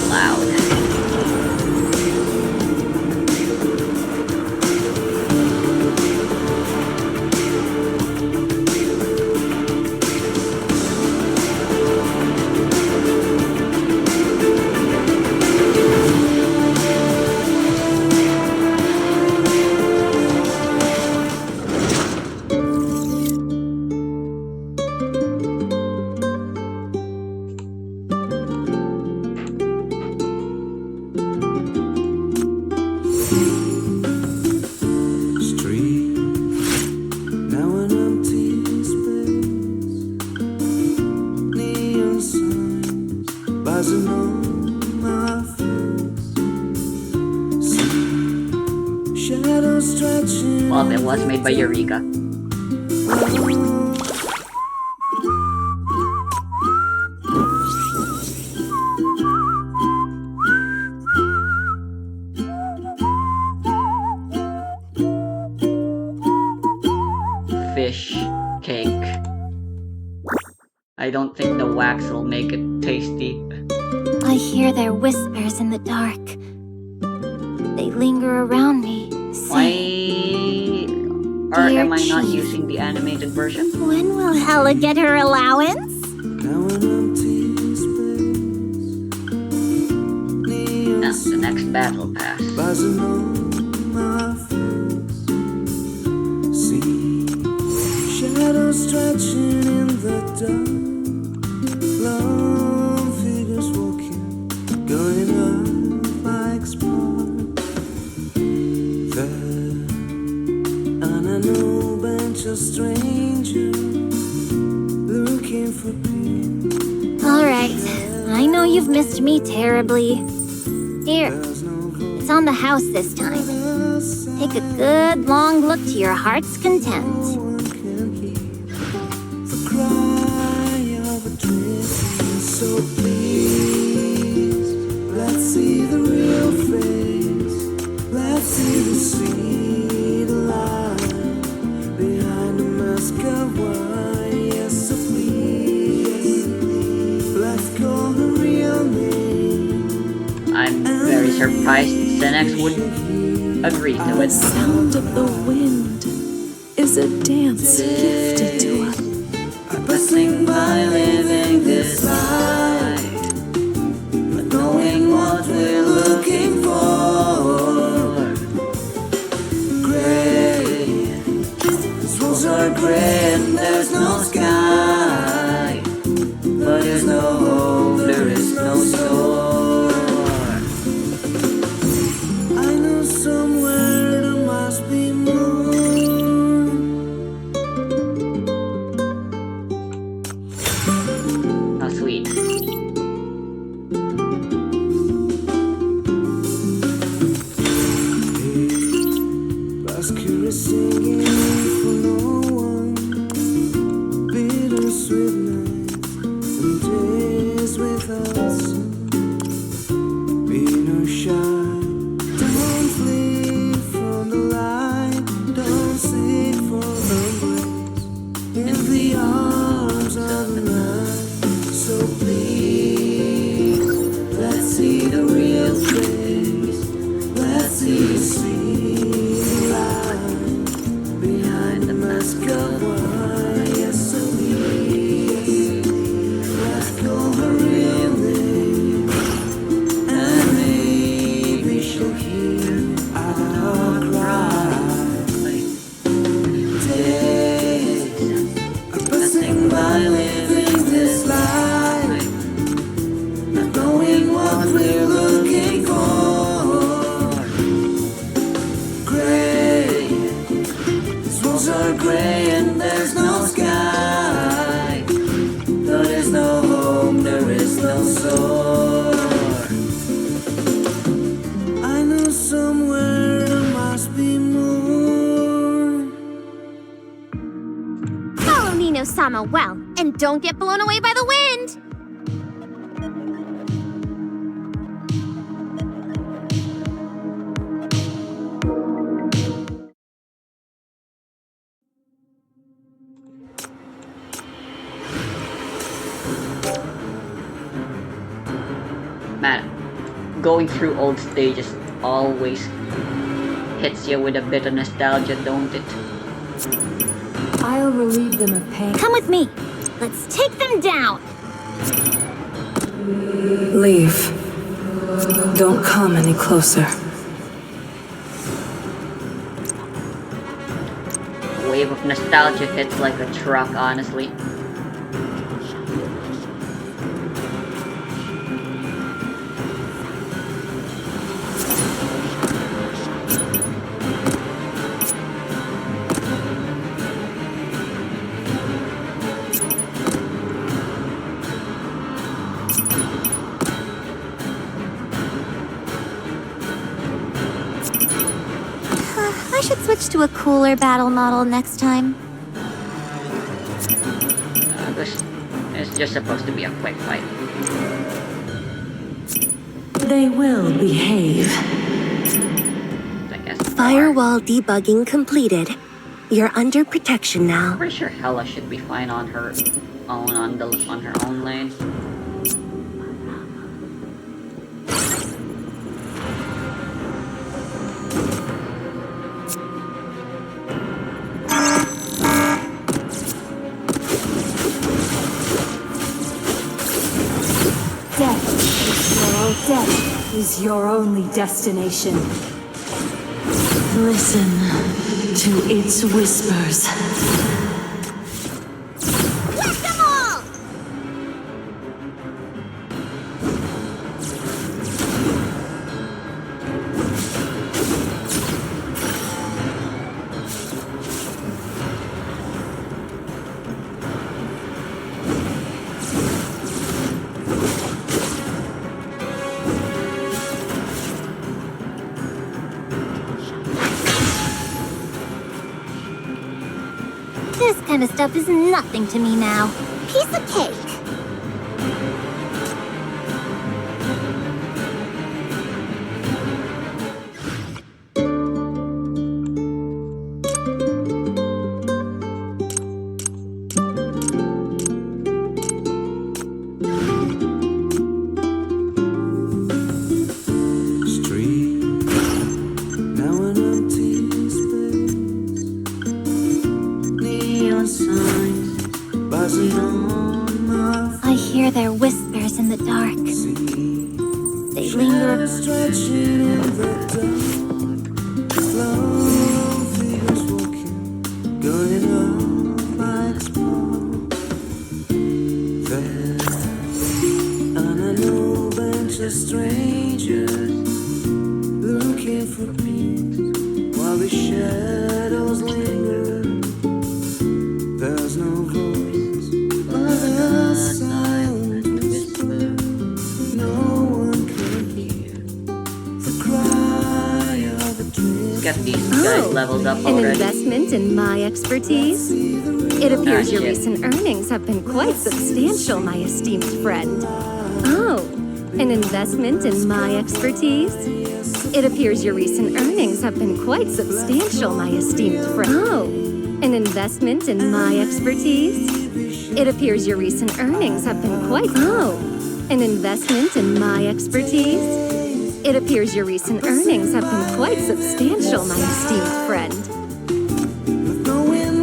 Loud. Well, it was made by Eureka. Fish cake. I don't think the wax will make it tasty. I hear their whispers in the dark. They linger around me. Or Dear am I not Chief. using the animated version? When will Hella get her allowance? Now the next battle pass. Shadows stretching in the dark, long figures walking, going up like sparks. There, on a new bench, a stranger looking for peace. Alright, I know you've missed me terribly. Here, it's on the house this time. Take a good long look to your heart's content. So please, let's see the real face. Let's see the sweet light behind the mask of wine. Yes, so please, let's call her real name. I'm very surprised Senex would agree to The it. sound of the wind is a dance gifted to us. Passing by, living this life, but knowing what we're looking for. Gray, these walls are gray and there's no sky, but there's no hope, there is no shore. I know somewhere there must be more. How sweet. Basket is singing for no one. Bittersweet nights and days without sun. Be no shy, don't flee from the light. Don't seek for embrace in the arms of the night. So please, let's see the real face. Let's see the sweet light behind the mask of wine. Yes, so please, let's call her real name, and maybe she'll hear our cry. Days are passing by, living this life, not knowing what we're looking for. Gray, these walls are gray and there's no sky, there is no home, there is no shore. I know somewhere there must be more. Follow Nino-sama well, and don't get blown away by the wind! going through old stages always hits you with a bit of nostalgia, don't it? I'll relieve them of pain. Come with me. Let's take them down. Leave. Don't come any closer. A wave of nostalgia hits like a truck, honestly. I should switch to a cooler battle model next time. This is just supposed to be a quick fight. They will behave. I guess. Firewall debugging completed. You're under protection now. Pretty sure Hella should be fine on her own on her own lane. Death is your only destination. Listen to its whispers. Let them all! This kind of stuff is nothing to me now. Piece of cake. I hear their whispers in the dark. They linger. Strangers looking for peace while the shadows linger. There's no voice but a silent whisper. No one can hear the cry of a dream. Get these guys leveled up An already. investment in my expertise? It appears your shit. recent earnings have been quite substantial, my esteemed friend. Oh, an investment in my expertise? It appears your recent earnings have been quite substantial, my esteemed friend. Oh, an investment in my expertise? It appears your recent earnings have been quite... Oh, an investment in my expertise? It appears your recent earnings have been quite substantial, my esteemed friend.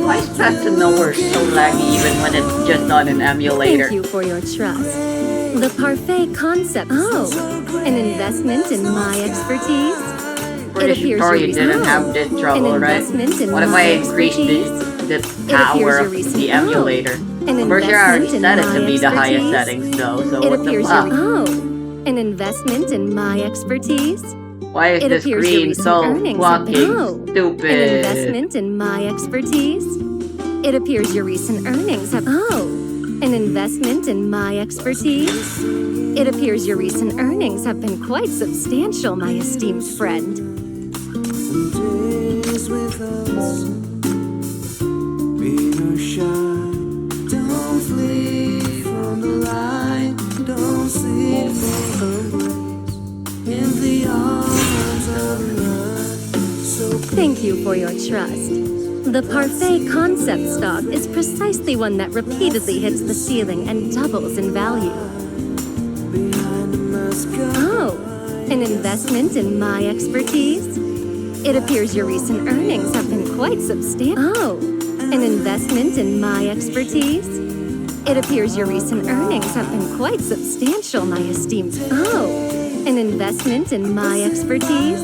Why is Path to Nowhere so laggy even when it's just on an emulator? Thank you for your trust. The parfait concept. Oh, an investment in my expertise? Pretty sure you didn't have this trouble, right? What if I increased the power of the emulator? For sure I already set it to be the highest settings though, so what the fuck? Oh, an investment in my expertise? Why is the screen so fucking stupid? An investment in my expertise? It appears your recent earnings have... Oh, an investment in my expertise? It appears your recent earnings have been quite substantial, my esteemed friend. Days with us, be no shy. Don't flee from the light. Don't seek for embrace in the arms of love. So Thank you for your trust. The parfait concept stock is precisely one that repeatedly hits the ceiling and doubles in value. behind the mask of Oh, An investment in my expertise? It appears your recent earnings have been quite substantial. Oh, an investment in my expertise? It appears your recent earnings have been quite substantial, my esteemed. Oh, an investment in my expertise?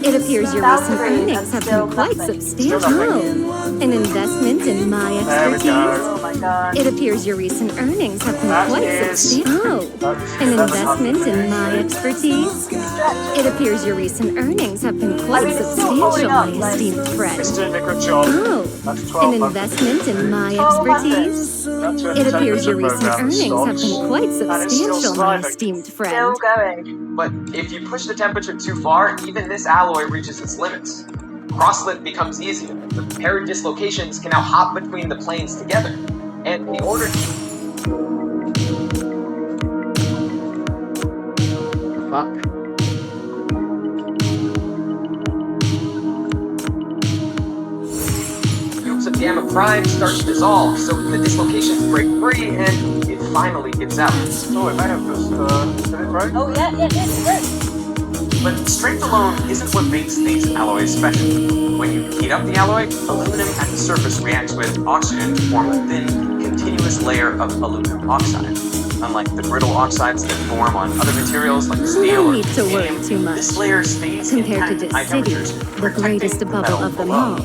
It appears your recent earnings have been quite substantial. Oh, an investment in my expertise? It appears your recent earnings have been quite substantial. Oh, an investment in my expertise? It appears your recent earnings have been quite substantial, my esteemed friend. Oh, an investment in my expertise? It appears your recent earnings have been quite substantial, my esteemed friend. Still going. But if you push the temperature too far, even this alloy reaches its limits. Crosslit becomes easier. The paired dislocations can now hop between the planes together. And in order to... Fuck. Cubes of gamma prime start to dissolve, so the dislocations break free and it finally gives out. Oh, it may have just, did it break? Oh, yeah. But strength alone isn't what makes these alloys special. When you heat up the alloy, aluminum at the surface reacts with oxygen to form a thin, continuous layer of aluminum oxide. Unlike the brittle oxides that form on other materials like steel or need to worry titanium, too much. this layer stays Compared to intact at high this city, temperatures, the protecting greatest the bubble metal of them below. all.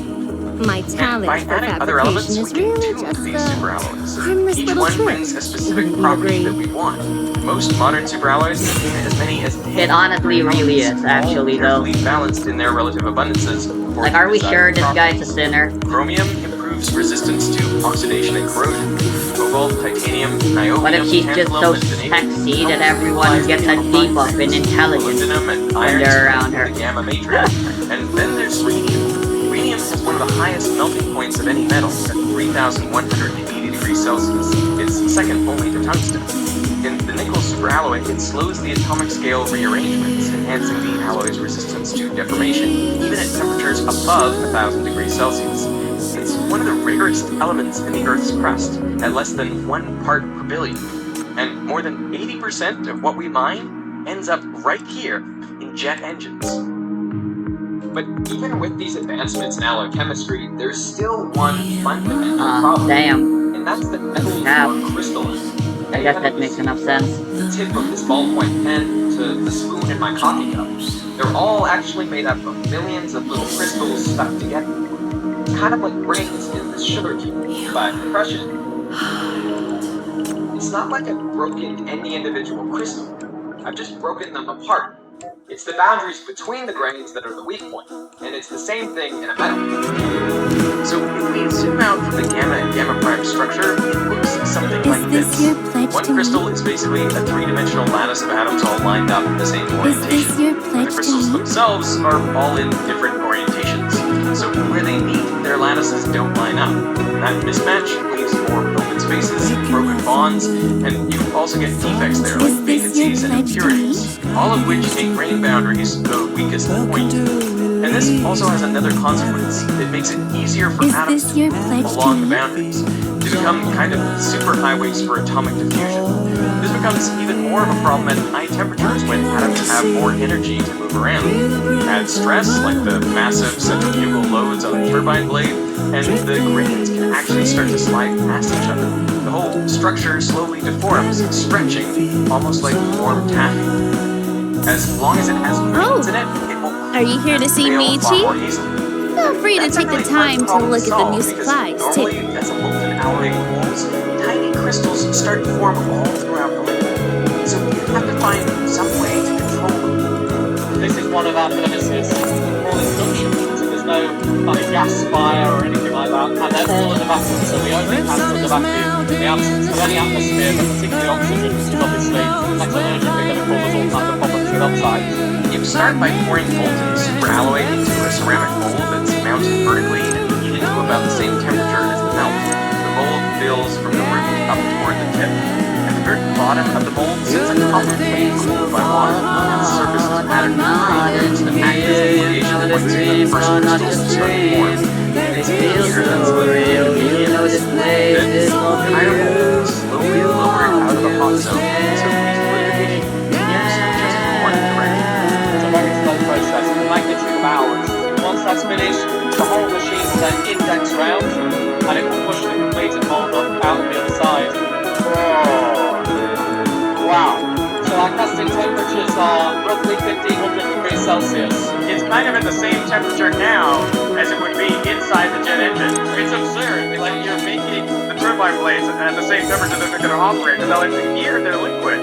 My talent By for adding other elements, fabrication we is can really tune just these a superalloys. harmless Each little one trick. brings a specific Wouldn't you property agree? that we want. Most modern superalloys contain as many as 10 It honestly really is, actually, though. carefully balanced in their relative abundances. for Like, are we desired sure this guy's a properties. sinner? Chromium improves resistance to oxidation and corrosion. Cobalt, titanium, niobium, What if she's just so tantalum, and vanadium sexy that help everyone neutralize gets a the debuff in intelligence molybdenum and when iron they're around her? in the gamma matrix. And then there's rhenium. Rhenium has one of the highest melting points of any metal at 3,180 degrees Celsius. It's second only to tungsten. In the nickel superalloy, it slows the atomic scale rearrangements, enhancing the alloy's resistance to deformation, even at temperatures above 1,000 degrees Celsius. It's one of the rarest elements in the Earth's crust, at less than 1 part per billion. And more than 80% of what we mine ends up right here in jet engines. But even with these advancements in alloy chemistry, there's still one fundamental problem. Damn. And that's that metals Yeah. are crystalline. I guess that makes enough sense. The tip of this ballpoint pen to the spoon in my coffee cup. They're all actually made up of millions of little crystals stuck together. Kind of like grains in this sugar cube, but crush it. It's not like I've broken any individual crystal. I've just broken them apart. It's the boundaries between the grains that are the weak point, and it's the same thing in a metal. So if we zoom out from the gamma and gamma prime structure, it looks something like this this. your pledge One to me? crystal is basically a three-dimensional lattice of atoms all lined up in the same orientation. your The pledge to crystals me? themselves are all in different orientations. So where they meet, their lattices don't line up. That mismatch leaves more open spaces, broken bonds, and you also get defects there like vacancies and impurities, all of which make grain boundaries the weakest point. And this also has another consequence. It makes it easier for atoms to your move pledge to along the me? boundaries, to become kind of superhighways for atomic diffusion. This becomes even more of a problem at high temperatures when atoms have more energy to move around. Add stress, like the massive centrifugal loads on the turbine blade, and the grains can actually start to slide past each other. The whole structure slowly deforms, stretching, almost like warm taffy. As long as it has grains in it, it will Are you here to see fail me, far more Chief? easily. Feel free to That's take a the really time hard to problem look at the solve new because supplies, normally, too. as a molten alloy cools, tiny crystals start to form all throughout the liquid. So you have to find some way to control them. This is one of our furnaces. All induction, so there's no like gas fire or anything like that. And they're all in the vacuum, so the only cancel the vacuum in the absence of any atmosphere, but particularly oxygen, which is obviously metallurgically going to cause all kinds of problems with oxides. You start by pouring molten superalloy into a ceramic mold that's mounted vertically and heated to about the same temperature as the melt. The mold fills from the rim up toward the tip. At the very bottom of the mold sits a copper plate cooled by water, and the surface is patterned with green to act as the radiation points for the first crystals to start to form. It's here that's the real heat. Then the entire mold is slowly lowered out of the hot zone, so these liquefaction behaves just one direction. temperatures are roughly 1500 degrees Celsius. It's kind of at the same temperature now as it would be inside the jet engine. It's absurd. Like you're making the turbine blades at the same temperature that they're going to operate without in here they're liquid.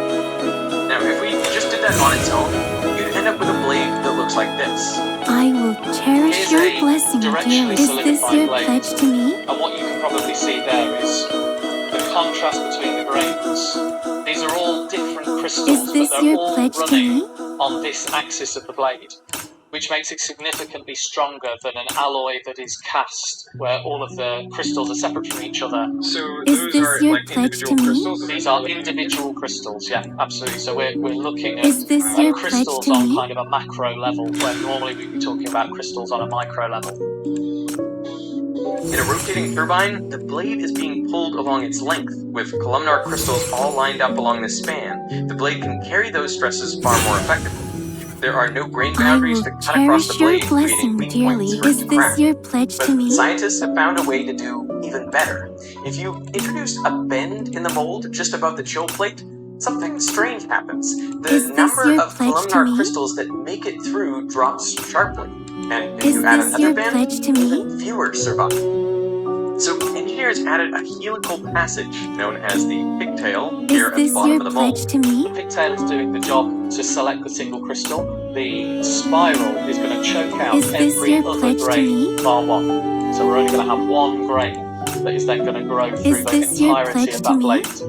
Now, if we just did that on its own, you'd end up with a blade that looks like this. I will cherish Here's your a blessing, directionally dear. Is this solidified your blade. pledge to me? And what you can probably see there is the contrast between the grains. These are all different crystals, Is this but they're your all pledge to running me? on this axis of the blade, which makes it significantly stronger than an alloy that is cast, where all of the crystals are separate from each other. So Is those this are your like pledge individual to me? crystals? These are individual crystals, yeah, absolutely. So we're looking at Is this your pledge crystals to on me? kind of a macro level, where normally we'd be talking about crystals on a micro level. In a rotating turbine, the blade is being pulled along its length, with columnar crystals all lined up along the span. The blade can carry those stresses far more effectively. There are no grain I boundaries will to cut across the cherish your blade, creating blessing weak dearly. points for it Is to this crack. your pledge But to me? scientists have found a way to do even better. If you introduce a bend in the mold just above the chill plate, something strange happens. The Is this number your of pledge to columnar me? crystals that make it through drops sharply. And if Is you add this another your bend, pledge to me? even fewer survive. So engineers added a helical passage known as the pigtail here Is at the this bottom your of the pledge mold. to me? The pigtail is doing the job to select the single crystal. The spiral is going to choke out Is this every your other pledge to grain me? bar one. So we're only going to have one grain that is then going to grow through Is the this your entirety pledge of to that me? blade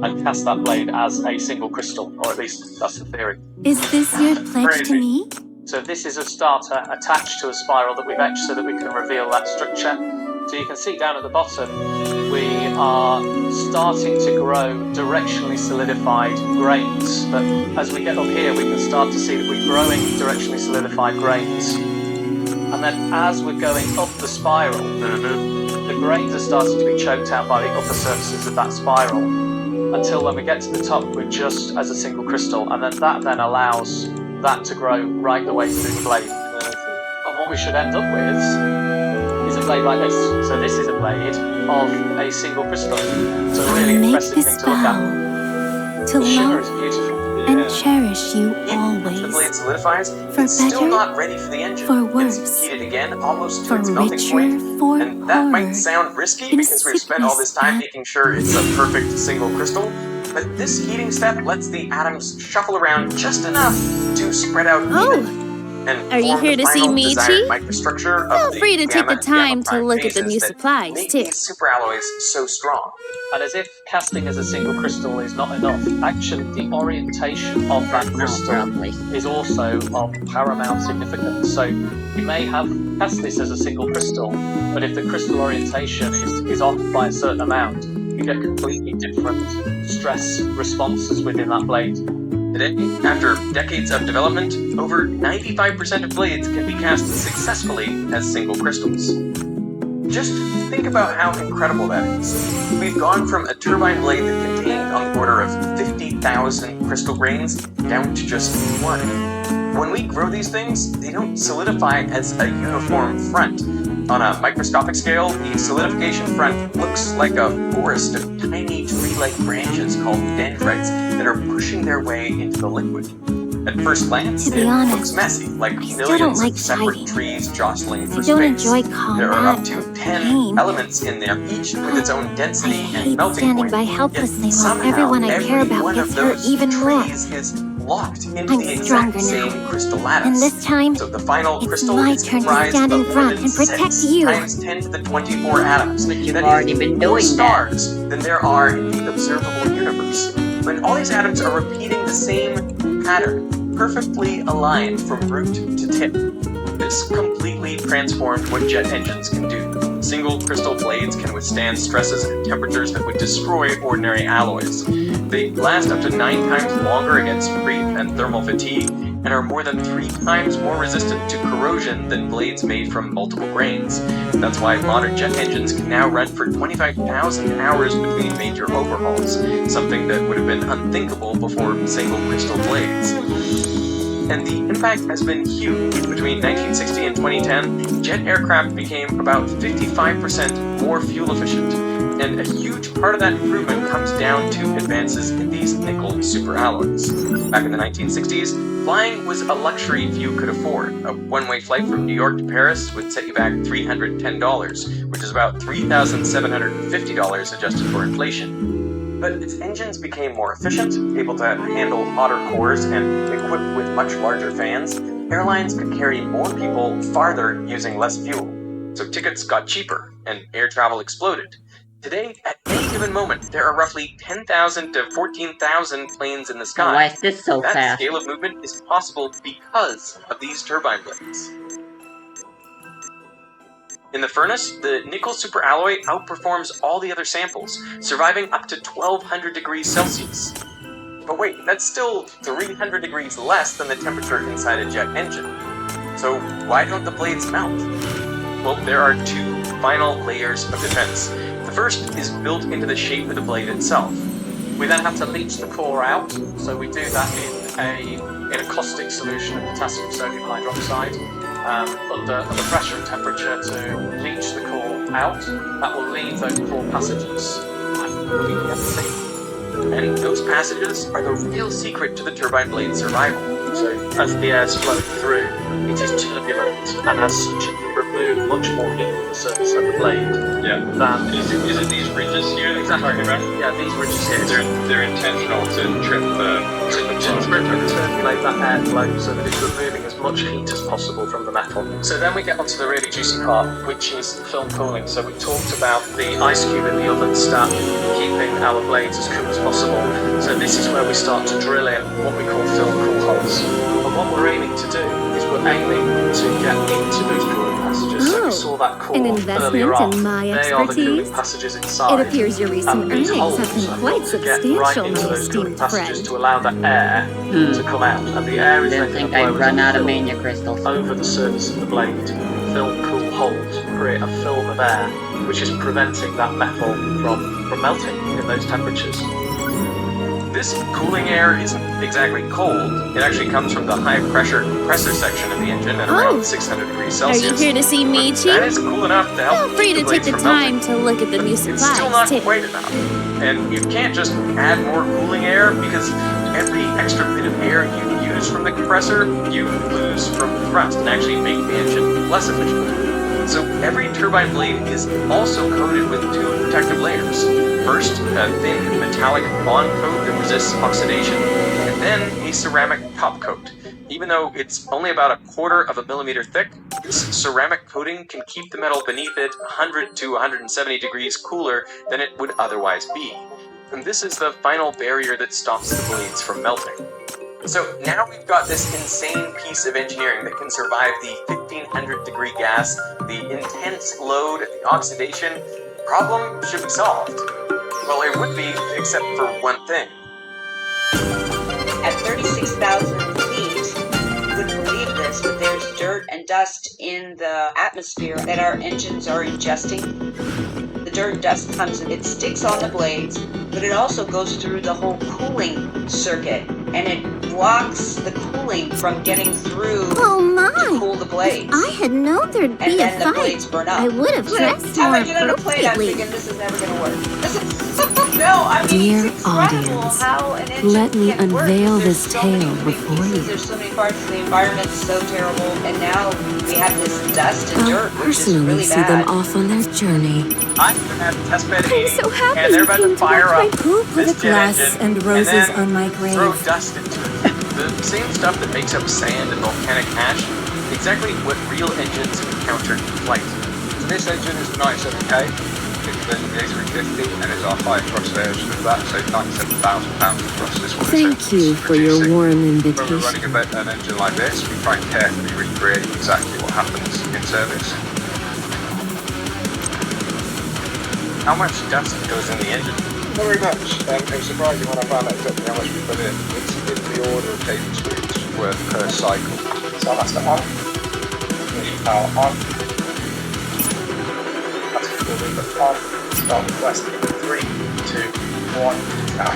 and cast that blade as a single crystal, or at least that's the theory. Is this your pledge to Crazy. me? So this is a starter attached to a spiral that we've etched so that we can reveal that structure. So you can see down at the bottom, we are starting to grow directionally solidified grains. But as we get up here, we can start to see that we're growing directionally solidified grains. And then as we're going up the spiral, the grains are starting to be choked out by the upper surfaces of that spiral, until when we get to the top, we're just as a single crystal. And then that then allows that to grow right the way through the blade. And what we should end up with is a blade like this. So this is a blade of a single crystal. It's a really I make impressive thing this to look at. vow to The shimmer love is beautiful. and cherish you Even if the blade always. solidifies, For it's still better, not ready for the engine. for It's worse, heated again, almost to for its melting richer, point. for And that might poorer. sound risky In because we've spent all this time sickness making sure it's a perfect single crystal, but this heating step lets the atoms shuffle around just enough to spread out even. And Are you form here the to see final Michi? desired microstructure of Feel the free to take gamma the and time gamma to prime look at the phases new that supplies, make too. these superalloys so strong. And as if casting as a single crystal is not enough, actually the orientation of that crystal is also of paramount significance. So you may have cast this as a single crystal, but if the crystal orientation is off by a certain amount, you get completely different stress responses within that blade. Today, after decades of development, over 95% of blades can be cast successfully as single crystals. Just think about how incredible that is. We've gone from a turbine blade that contained on the order of 50,000 crystal grains down to just one. When we grow these things, they don't solidify as a uniform front. On a microscopic scale, the solidification front looks like a forest of tiny tree-like branches called dendrites that are pushing their way into the liquid. At first glance, To be it honest, looks messy, like I still millions don't like of separate fighting. trees jostling for I don't space. enjoy There are up combat to or 10 pain. elements in there, each with its own I density and hate melting standing point. by Yet helplessly while somehow everyone I care every about one gets of hurt those even more. trees is locked into I'm the exact stronger same now. crystal lattice. And this time, So the final it's crystal my is turn to comprised stand in of more front than and protect 6 you. times 10 to the 24 atoms. But you've That already is been more doing that. stars than there are in the observable universe. When all these atoms are repeating the same pattern, perfectly aligned from root to tip. This completely transformed what jet engines can do. Single crystal blades can withstand stresses and temperatures that would destroy ordinary alloys. They last up to 9 times longer against creep and thermal fatigue, and are more than 3 times more resistant to corrosion than blades made from multiple grains. That's why modern jet engines can now run for 25,000 hours between major overhauls, something that would have been unthinkable before single crystal blades. And the impact has been huge. Between 1960 and 2010, jet aircraft became about 55% more fuel efficient, and a huge part of that improvement comes down to advances in these nickel superalloys. Back in the 1960s, flying was a luxury few could afford. A one-way flight from New York to Paris would set you back $310, which is about $3,750 adjusted for inflation. But its engines became more efficient, able to handle hotter cores, and equipped with much larger fans. Airlines could carry more people farther using less fuel. So tickets got cheaper, and air travel exploded. Today, at any given moment, there are roughly 10,000 to 14,000 planes in the sky. Why is this so That fast? scale of movement is possible because of these turbine blades. In the furnace, the nickel superalloy outperforms all the other samples, surviving up to 1200 degrees Celsius. But wait, that's still 300 degrees less than the temperature inside a jet engine. So why don't the blades melt? Well, there are two final layers of defense. The first is built into the shape of the blade itself. We then have to leach the core out, so we do that in a caustic solution of potassium sodium hydroxide under pressure and temperature to leach the core out. That will leave those core passages completely empty. And those passages are the real secret to the turbine blade's survival. So as the air is flowing through, it is turbulent, and as such it can remove much more heat from the surface of the blade. Yeah. Than Is it these ridges here that exactly. you're talking about? Yeah, these ridges here. They're intentional to trip the turbulate that airflow so that it's removing as much heat as possible from the metal. So then we get onto the really juicy part, which is film cooling. So we talked about the ice cube in the oven stack keeping our blades as cool as possible. So this is where we start to drill in what we call film cool holes. And what we're aiming to do is we're aiming to get into those cooling passages. So we saw that core An investment earlier on. in my They are the cooling expertise. passages inside. It appears your recent And these earnings holes have been are quite to get right substantial, into my those cooling esteemed passages friend. to allow the air to come out. And the air is Didn't then think going I'd to run out of film mania crystals. over the surface of the blade. Film cool holes create a film of air, which is preventing that metal from melting in those temperatures. This cooling air isn't exactly cold. It actually comes from the high pressure compressor section of the engine at around 600 degrees Are Celsius. you here to see me, That Chief? is cool enough to help Feel free keep to take blades the from time melting. to look at the new It's still not supplies, too. quite enough. And you can't just add more cooling air because every extra bit of air you use from the compressor, you lose from the thrust and actually make the engine less efficient. So every turbine blade is also coated with two protective layers. First, a thin metallic bond coat that resists oxidation, and then a ceramic top coat. Even though it's only about 1/4 of a millimeter thick, this ceramic coating can keep the metal beneath it 100 to 170 degrees cooler than it would otherwise be. And this is the final barrier that stops the blades from melting. So now we've got this insane piece of engineering that can survive the 1500 degree gas, the intense load, the oxidation. Problem should be solved. Well, it would be, except for one thing. At 36,000 feet, you wouldn't believe this, but there's dirt and dust in the atmosphere that our engines are ingesting. The dirt and dust comes and it sticks on the blades, but it also goes through the whole cooling circuit, and it blocks the cooling from getting through to cool the blades. I had known there'd And be a then the fight. blades burn up. I would have dressed Time more I get on a plane, I'm appropriately. thinking this is never going to work. No, I mean, Dear it's incredible audience, how an engine let me can work. unveil There's this so many tale moving before pieces, you. There's so many parts, the environment's so terrible, and now we have this dust and I'll dirt, which is personally really see bad. them off on their journey. I'm at testbed I'm 80, so happy and they're you about came to to fire watch up my poop with this a jet glass engine and roses then on my grave. throw dust into it. The same stuff that makes up sand and volcanic ash, exactly what real engines encountered in flight. This engine is 97k. It's the A350 and it's our high thrust version of that, so 97,000 pounds of thrust. This one Thank you for your warm When we're invitation. running an engine like this, we try and carefully recreate exactly what happens in service. How much dust goes in the engine? Not very much. It was surprising when I found out exactly how much we put in. It's in the order of tablespoons worth per cycle. So that's the on. Initial power on. That's the lever on. Start requesting 3, 2, 1, now.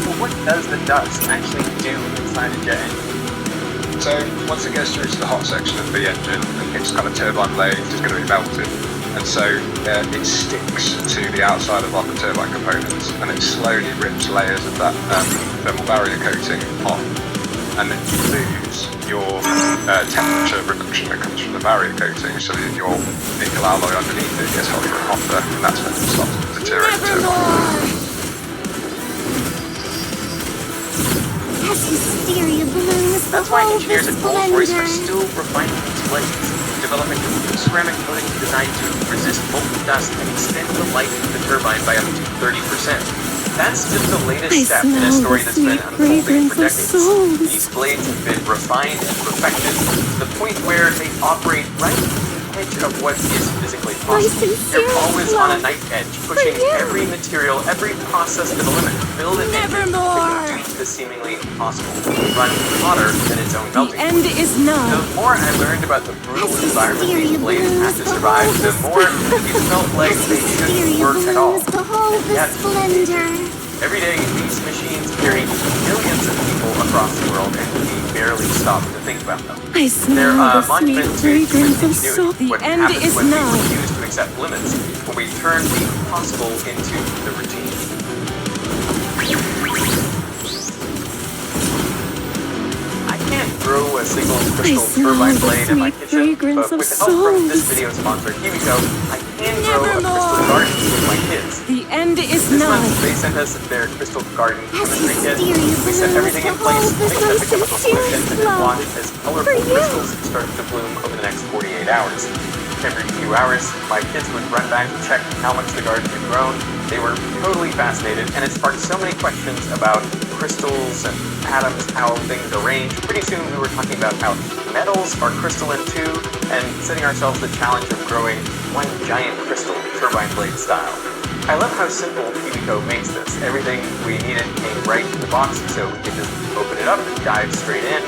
Well, what does the dust actually do inside a jet engine? So once it gets through to the hot section of the engine and hits kind of turbine blades, it's going to be melted. And so it sticks to the outside of like the turbine components, and it slowly rips layers of that thermal barrier coating off. And then you lose your temperature reduction that comes from the barrier coating, so that your nickel alloy underneath it gets hotter and hotter, and that's when it stops deteriorating. That's why engineers at Rolls-Royce are still refining these blades, developing a new ceramic coating designed to resist molten dust and extend the life of the turbine by up to 30%. That's just the latest step in a story that's been unfolding for decades. These blades have been refined and perfected to the point where they operate right at the edge of what is physically possible. They're always on a knife edge, pushing every material, every process to the limit, build an engine that can do the seemingly impossible, run hotter than its own melting point. The end is nigh. The more I learned about the brutal environment these blades had to survive, the more it felt like they shouldn't work at all. And yet, every day, these machines carry millions of people across the world, and we barely stop to think about them. They're a monument to human ingenuity. What happens when we refuse to accept limits, when we turn the impossible into the routine. I can't grow a single crystal turbine blade in my kitchen, but with the help from this video sponsor, Yyyy, I can grow a crystal garden with my kids. The end is This nigh. month, they sent us their crystal garden chemistry kit. We set everything in place, mixed up the chemical solution, and then watched as colorful crystals started to bloom over the next 48 hours. Every few hours, my kids would run back to check how much the garden had grown. They were totally fascinated, and it sparked so many questions about crystals and atoms, how things arrange. Pretty soon we were talking about how metals are crystalline too, and setting ourselves the challenge of growing one giant crystal turbine blade style. I love how simple Yyyy makes this. Everything we needed came right in the box, so we could just open it up and dive straight in,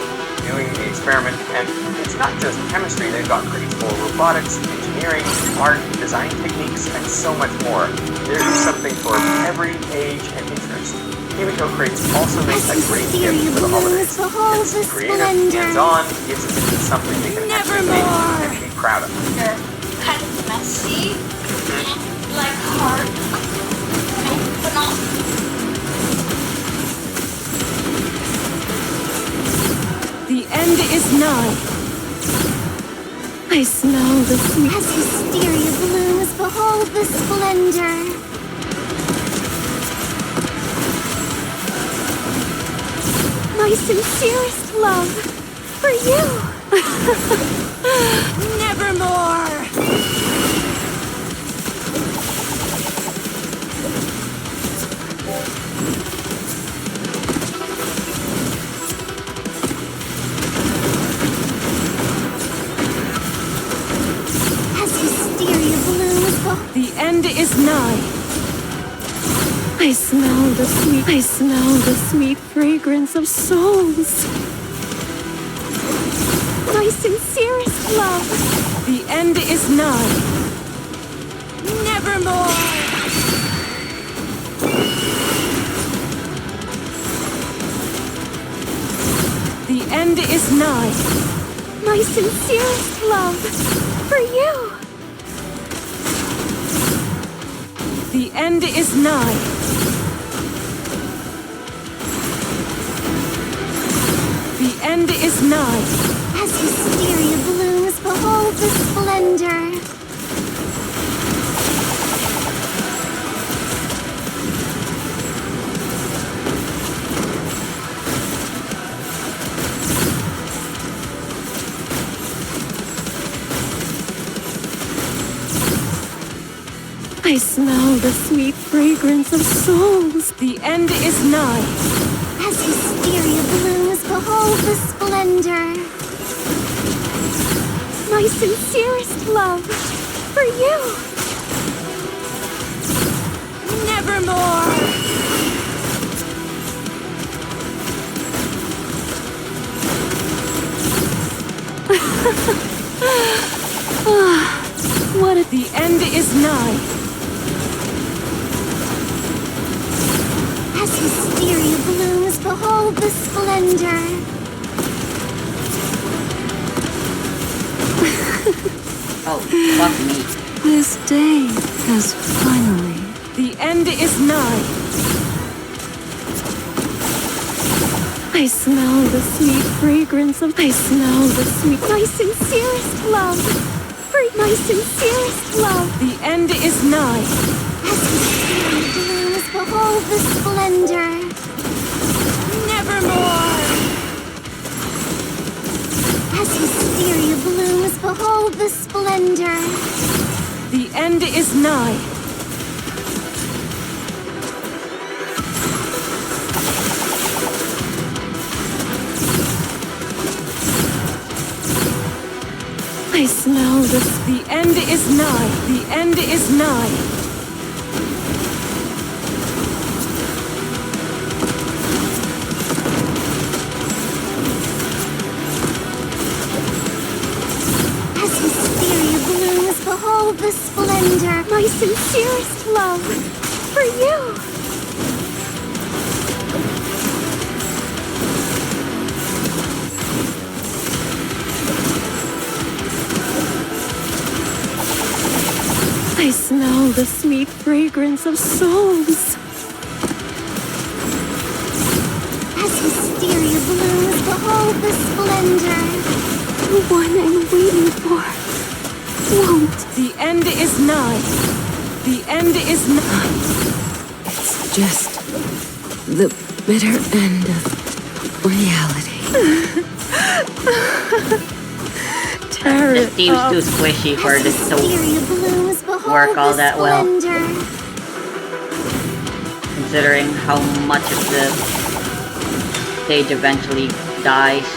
doing the experiment. And it's not just chemistry, they've got crates for robotics, engineering, art, design techniques, and so much more. There is something for every age and interest. Yyyy crates also make a great gift for the holidays. It's creative, hands-on, gives it into something they can actually make and be proud of. They're kind of messy, like hard, but not. The end is nigh. I smell the sweet. As hysteria blooms, behold the splendor. My sincerest love for you. Nevermore. As hysteria blooms, the end is nigh. I smell the sweet fragrance of souls. my sincerest love. The end is nigh. Nevermore. The end is nigh. My sincerest love for you. The end is nigh. The end is nigh. As hysteria blooms, behold the splendor. I smell the sweet fragrance of souls. The end is nigh. As hysteria blooms, behold the splendor. My sincerest love for you. Nevermore. What at the end is nigh. As hysteria blooms, behold the splendor. Oh, fuck me. This day has finally. The end is nigh. I smell the sweet fragrance of. I smell the sweet. My sincerest love. For my sincerest love. The end is nigh. As the spring blooms, behold the splendor. Nevermore. As wisteria blooms, behold the splendor. The end is nigh. I smell this. The end is nigh. The end is nigh. As wisteria blooms, behold the splendor. My sincerest love. For you. I smell the sweet fragrance of souls. As wisteria blooms, behold the splendor. The one I'm waiting for. Won't. The end is nigh. The end is nigh. It's just the bitter end of reality. This seems too squishy for this to work all that well. Considering how much of the stage eventually dies.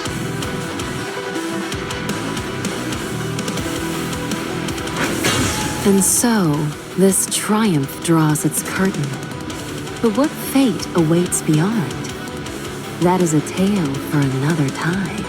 And so, this triumph draws its curtain. But what fate awaits beyond? That is a tale for another time.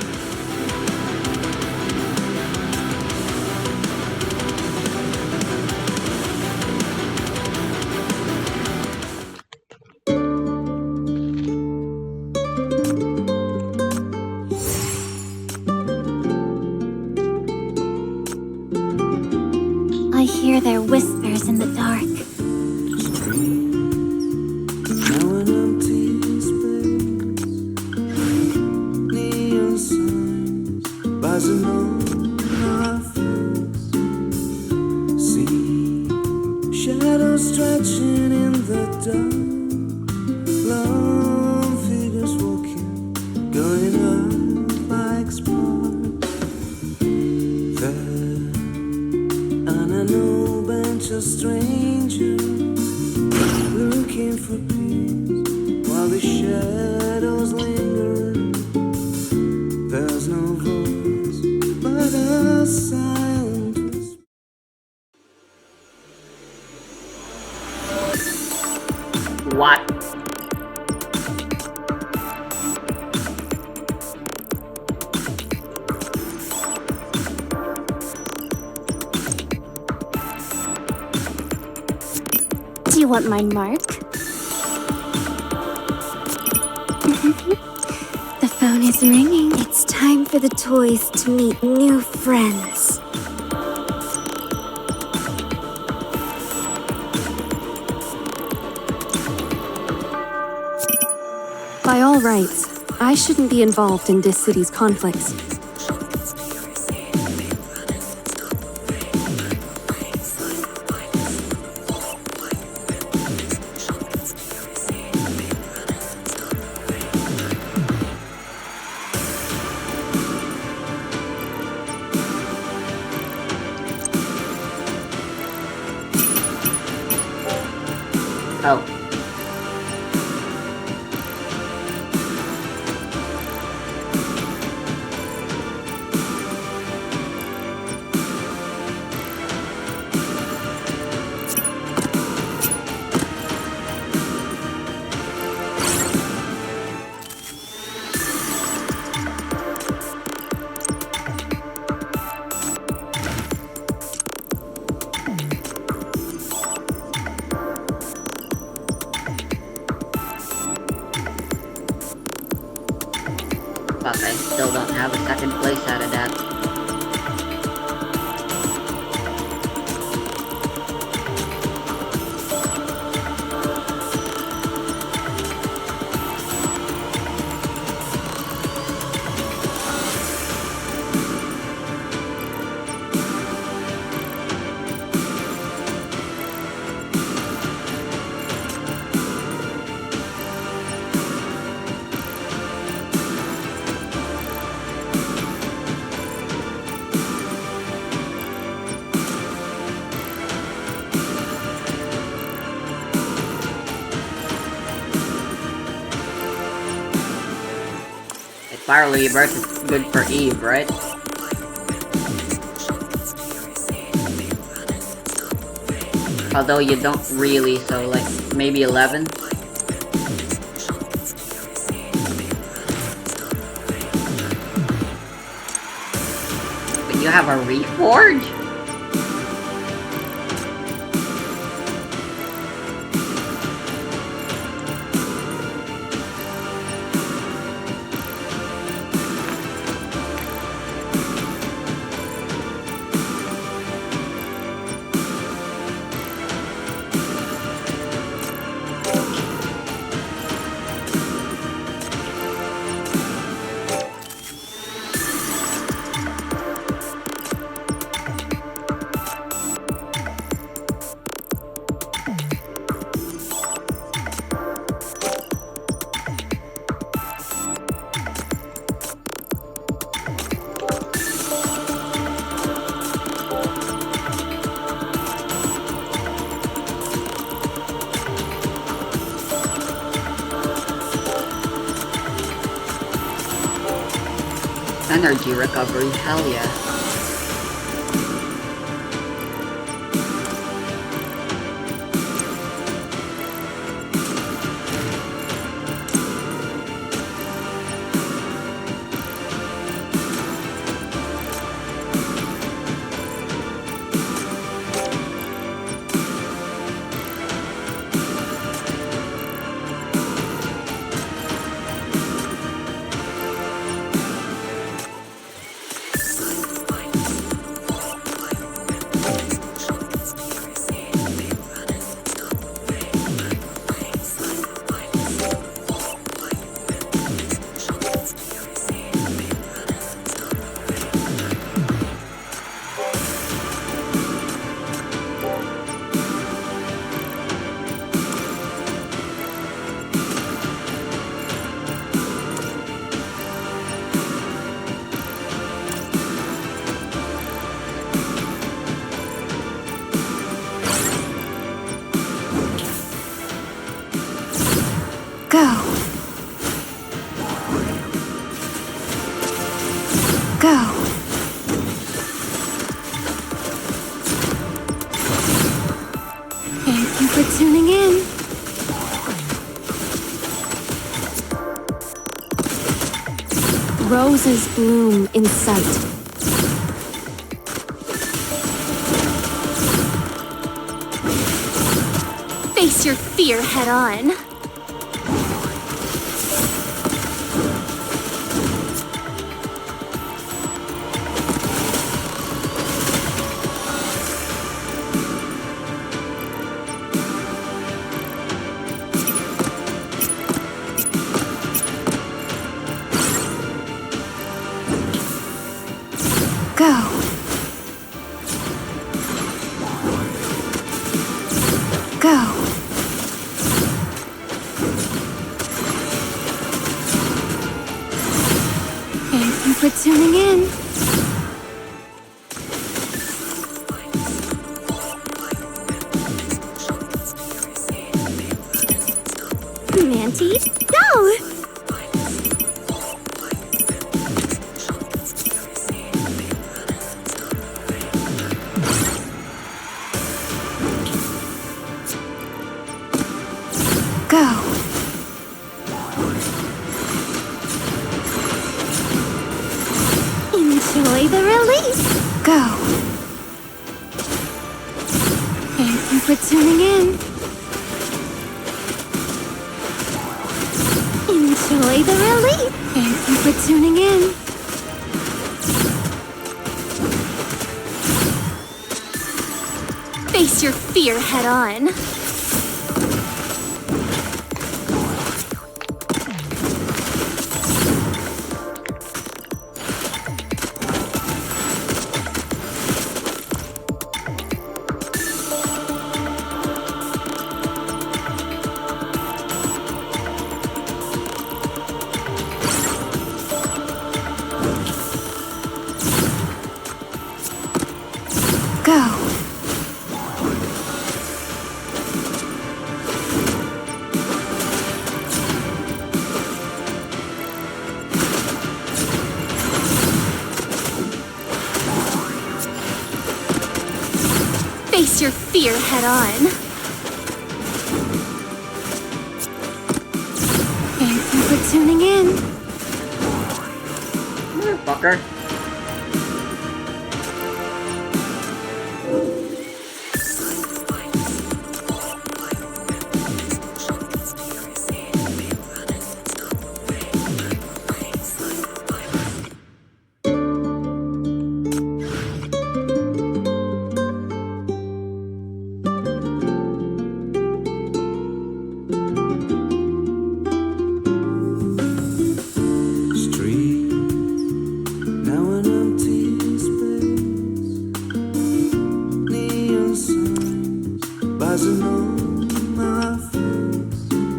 I hear their whispers in the dark. Now an empty space, neon signs buzzing on our face. See shadows stretching in the dark, long figures walking, going up like sparks. There on an old bench of strangers looking for peace while the shadows linger. There's no voice but a silent whisper. What? Do you want my mark? The phone is ringing. It's time for the toys to meet new friends. By all rights, I shouldn't be involved in this city's conflicts. Oh. Fuck, I still don't have a second place out of that. Spiral Rebirth is good for Eve, right? Although you don't really, so like maybe 11. But you have a Reforge? Energy recovery, hell yeah. Thank you for tuning in. Roses bloom in sight. Face your fear head on. For tuning in. Manti, go! Enjoy the release. Go. Thank you for tuning in. Enjoy the release. Thank you for tuning in. Face your fear head on. Face your fear head on. Thank you for tuning in. Motherfucker.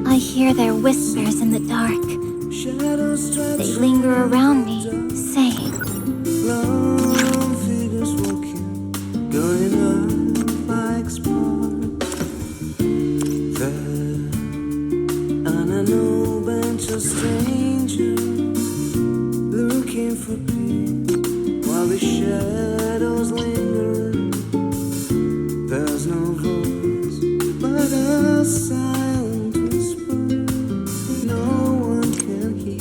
I hear their whispers in the dark. They linger around me, saying, Long figures walking, going up like sparks. There, and I know a bunch of strangers looking for peace while the shadows linger. There's no voice but a silent whisper. No one can hear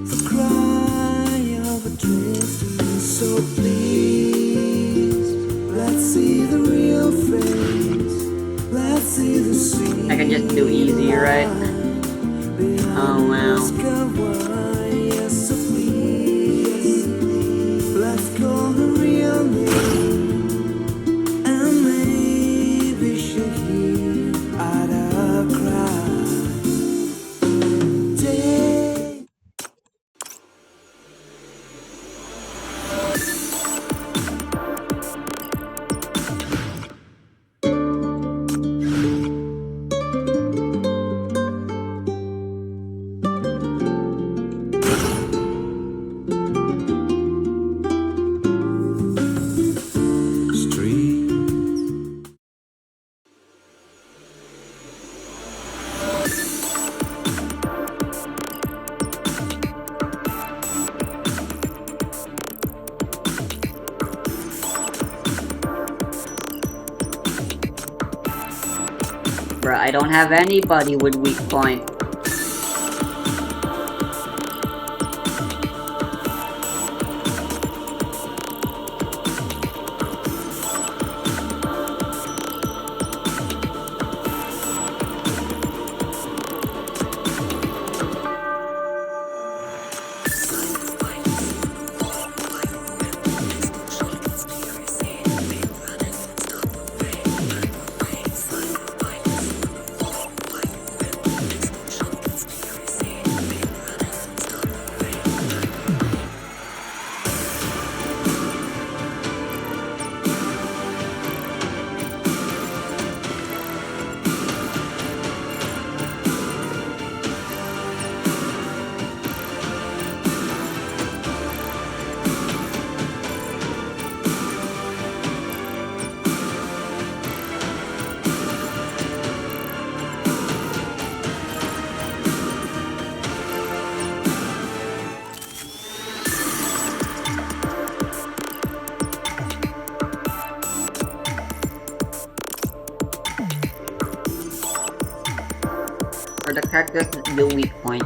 the cry of a drifter. So please, let's see the real face. Let's see the scene. I can just do easy, right? Oh wow. Yes, so please, let's call her real name. And maybe she'll hear our cry. Take Bruh, I don't have anybody with weak point. Or the characters the weak point.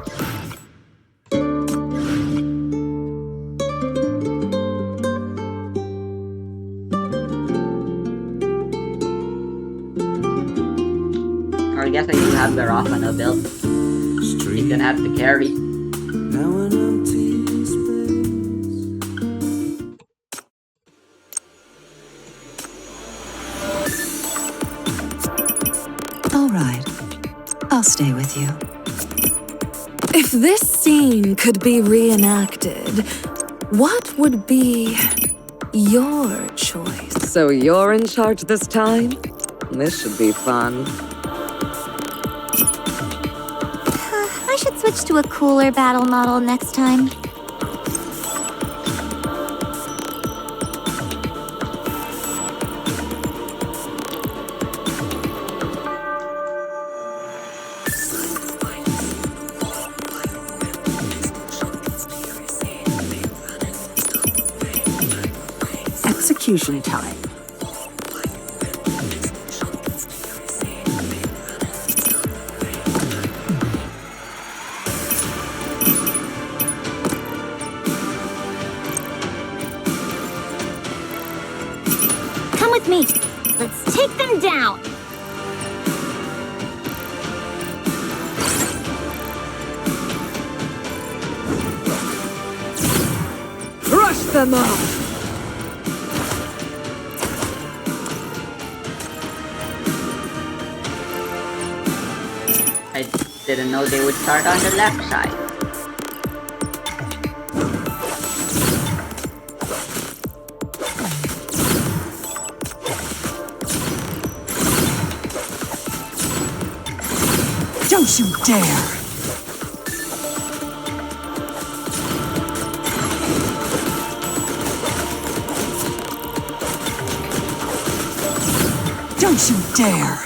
Or I guess I do have the Rafana built. He's gonna have to carry. now an empty space. All right, I'll stay with you. If this scene could be reenacted, what would be your choice? So you're in charge this time? This should be fun. I should switch to a cooler battle model next time. Execution time. Come with me. Let's take them down. Crush them all! I didn't know they would start on the left side. Don't you dare! Don't you dare!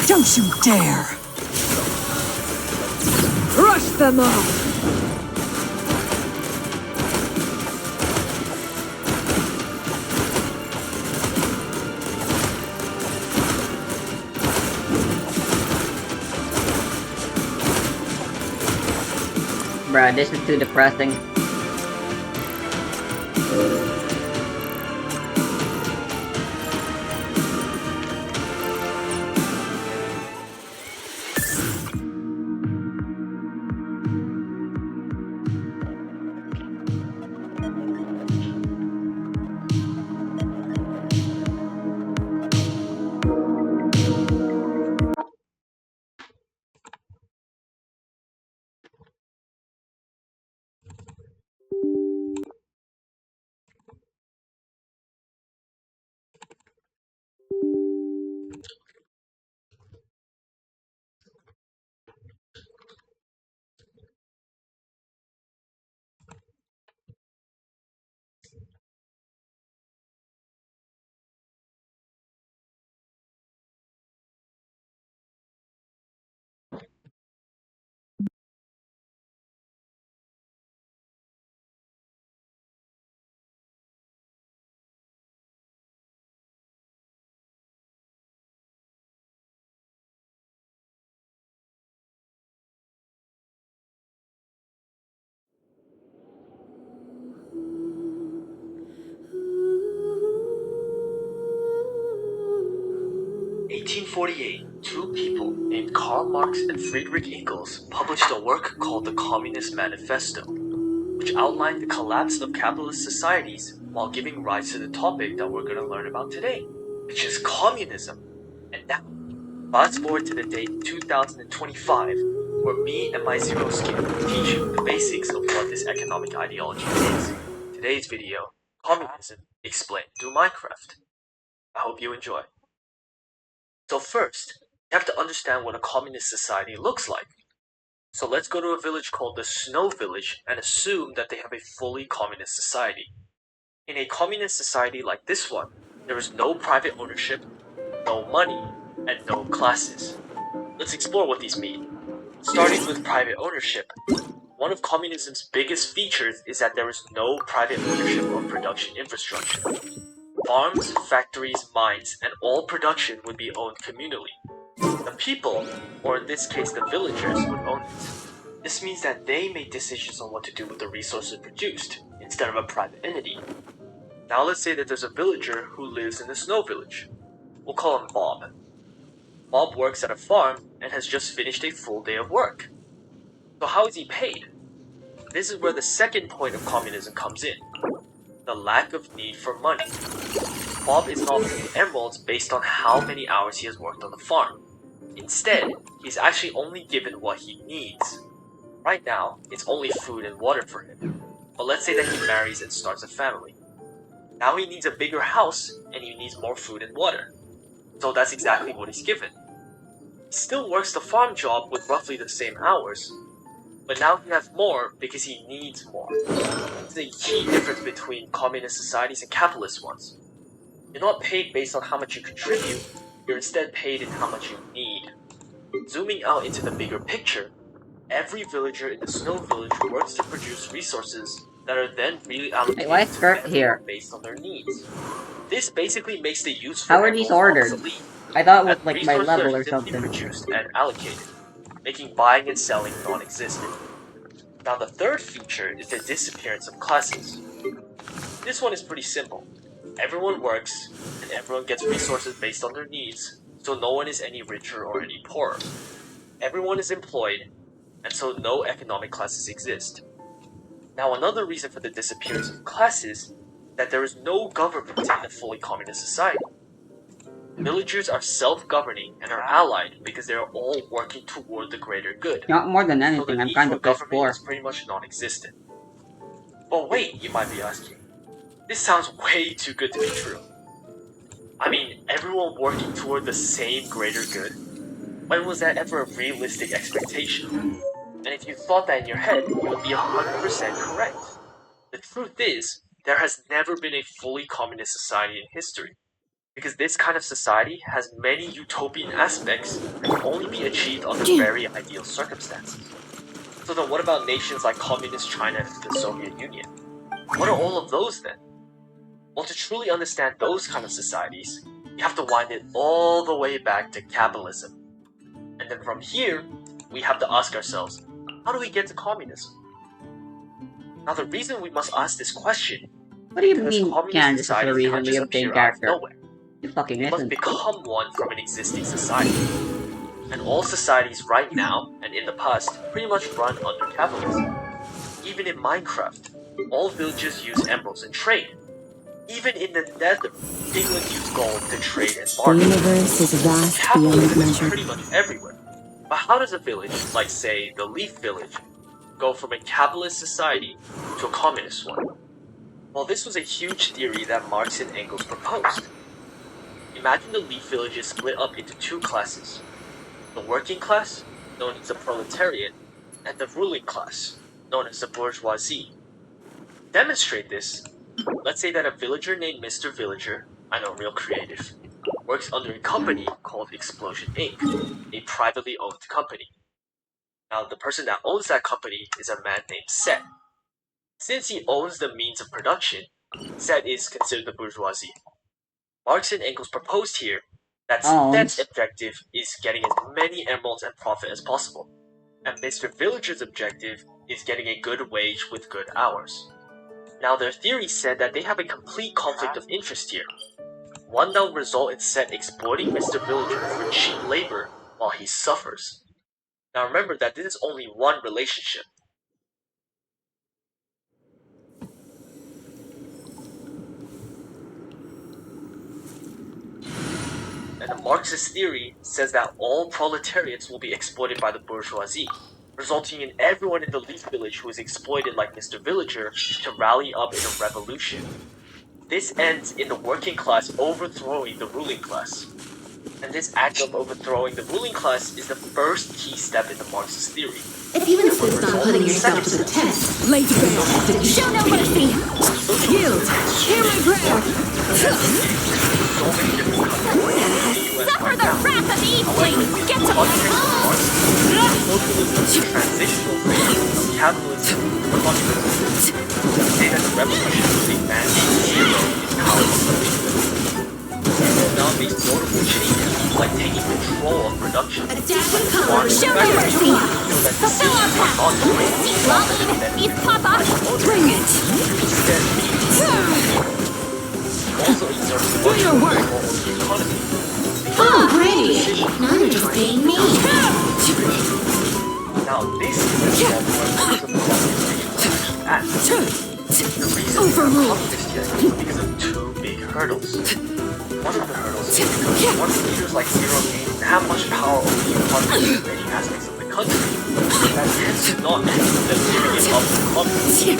Don't you dare! Crush them all! Bruh, this is too depressing. In 1848, two people named Karl Marx and Friedrich Engels published a work called the Communist Manifesto, which outlined the collapse of capitalist societies while giving rise to the topic that we're going to learn about today, which is communism. And now, fast forward to the date 2025, where me and my Zero Skin will teach you the basics of what this economic ideology is. Today's video, Communism Explained Through Minecraft. I hope you enjoy. So first, you have to understand what a communist society looks like. So let's go to a village called the Snow Village and assume that they have a fully communist society. In a communist society like this one, there is no private ownership, no money, and no classes. Let's explore what these mean. Starting with private ownership, one of communism's biggest features is that there is no private ownership of production infrastructure. Farms, factories, mines, and all production would be owned communally. The people, or in this case the villagers, would own it. This means that they make decisions on what to do with the resources produced, instead of a private entity. Now let's say that there's a villager who lives in the Snow Village. We'll call him Bob. Bob works at a farm and has just finished a full day of work. So how is he paid? This is where the second point of communism comes in. The lack of need for money. Bob is not paid emeralds based on how many hours he has worked on the farm. Instead, he's actually only given what he needs. Right now, it's only food and water for him. But let's say that he marries and starts a family. Now he needs a bigger house and he needs more food and water. So that's exactly what he's given. He still works the farm job with roughly the same hours, but now he has more because he needs more. This is a key difference between communist societies and capitalist ones. You're not paid based on how much you contribute, you're instead paid in how much you need. Zooming out into the bigger picture, every villager in the Snow Village works to produce resources that are then really allocated Hey, why is Skirt to here? based on their needs. This basically makes the use for How are these ordered? obsolete. I thought it was As like by resources level are or simply something. produced and allocated, making buying and selling non-existent. Now the third feature is the disappearance of classes. This one is pretty simple. Everyone works, and everyone gets resources based on their needs, so no one is any richer or any poorer. Everyone is employed, and so no economic classes exist. Now, another reason for the disappearance of classes is that there is no government in a fully communist society. Villagers are self-governing and are allied because they are all working toward the greater good. Not more than So the anything, I'm need kind for of pissed government poor. is pretty much non-existent. But wait, you might be asking. This sounds way too good to be true. I mean, everyone working toward the same greater good? When was that ever a realistic expectation? And if you thought that in your head, you would be 100% correct. The truth is, there has never been a fully communist society in history. Because this kind of society has many utopian aspects that can only be achieved under very ideal circumstances. So then what about nations like Communist China and the Soviet Union? What are all of those then? Well, to truly understand those kind of societies, you have to wind it all the way back to capitalism. And then from here, we have to ask ourselves, how do we get to communism? Now the reason we must ask this question What do you because mean, communist Ken, this is the societies reason can't we just obtain appear out of character? nowhere. You fucking They must listen. become one from an existing society. And all societies right now, and in the past, pretty much run under capitalism. Even in Minecraft, all villages use emeralds and trade. Even in the Nether, piglins use gold to trade and The barter. universe is vast beyond Capitalism is measure. pretty much everywhere. But how does a village, like say the Leaf Village, go from a capitalist society to a communist one? Well, this was a huge theory that Marx and Engels proposed. Imagine the Leaf Village is split up into two classes. The working class, known as the proletariat, and the ruling class, known as the bourgeoisie. To demonstrate this, let's say that a villager named Mr. Villager, I know, real creative, works under a company called Explosion Inc., a privately owned company. Now, the person that owns that company is a man named Set. Since he owns the means of production, Set is considered the bourgeoisie. Marx and Engels proposed here that Set's objective is getting as many emeralds and profit as possible, and Mr. Villager's objective is getting a good wage with good hours. Now, their theory said that they have a complete conflict of interest here, one that will result in Set exploiting Mr. Villager for cheap labor while he suffers. Now remember that this is only one relationship. And the Marxist theory says that all proletariats will be exploited by the bourgeoisie, resulting in everyone in the Leaf Village who is exploited like Mr. Villager to rally up in a revolution. This ends in the working class overthrowing the ruling class. And this act of overthrowing the ruling class is the first key step in the Marxist theory. If you insist on putting yourself to the test, Lay bare. Show no mercy! Yield. Hear my prayer. So many different countries. Suffer the wrath of evening! Get to Socialism is a transitional phase from capitalism to communism. They say that the revolution was a man-made zero in power of the people. And now makes notable changes like taking control of production. Show no mercy! Fulfill our pact! Lolline, East Papa! Bring it. Also exerts Do your work. the economy. oh great! Now you're just paying me. Now this is where the communist at. The reason we're not communist yet is because of two big hurdles. One of the hurdles is because once leaders like Zero gain that much power over the economy and many aspects of the country, that tends to not end with them giving it up to communism.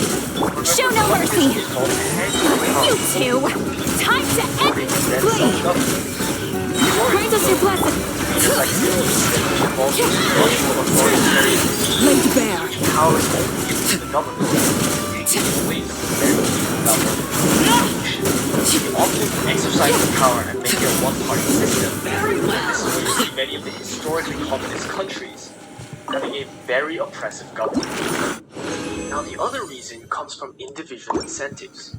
Show no mercy! It's called handing You two! Time to end then this! self-government. Grant us your blessing! Leaders like Zero involved in structural authoritarian Laid bare. power is only given to the government. Taking away from the very people without revolution. You often exercise the power and make it a one-party system. This is where you see many of the historically communist countries having a very oppressive government. Now the other reason comes from individual incentives.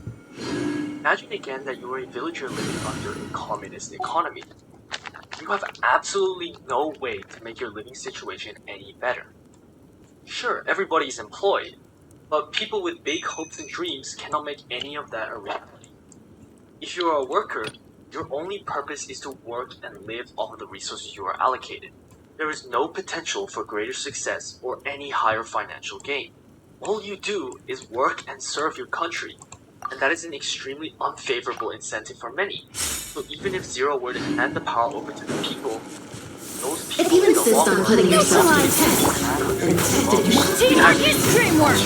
Imagine again that you are a villager living under a communist economy. You have absolutely no way to make your living situation any better. Sure, everybody is employed, But people with big hopes and dreams cannot make any of that a reality. If you are a worker, your only purpose is to work and live off of the resources you are allocated. There is no potential for greater success or any higher financial gain. All you do is work and serve your country, and that is an extremely unfavorable incentive for many. So even if Zero were to hand the power over to the people, those people If you in the insist long on run putting will yourself to not the test, then test it yourself. Teamwork is dreamwork!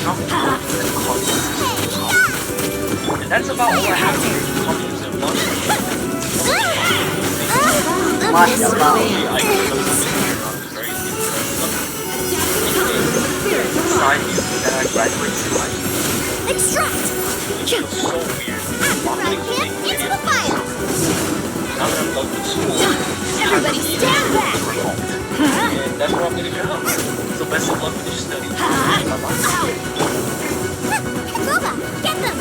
And that's about all I have here. Communism, Much about society that I graduated in life. Extract! It feels so weird. Right hand into the fire! Now that I'm done with school, Everybody stand back! and that's where I'm gonna go. So best of luck with your studies. Bye-bye. Nova, get them!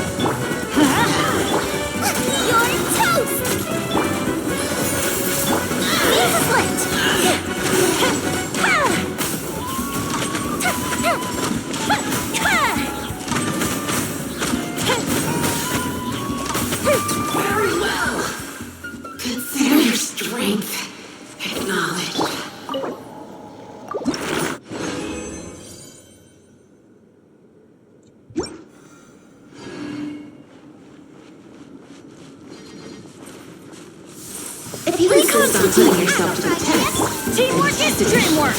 You're toast! Fuse is lit! Very well. Consider your strength acknowledged. If you insist on putting yourself to the test, Teamwork is dreamwork!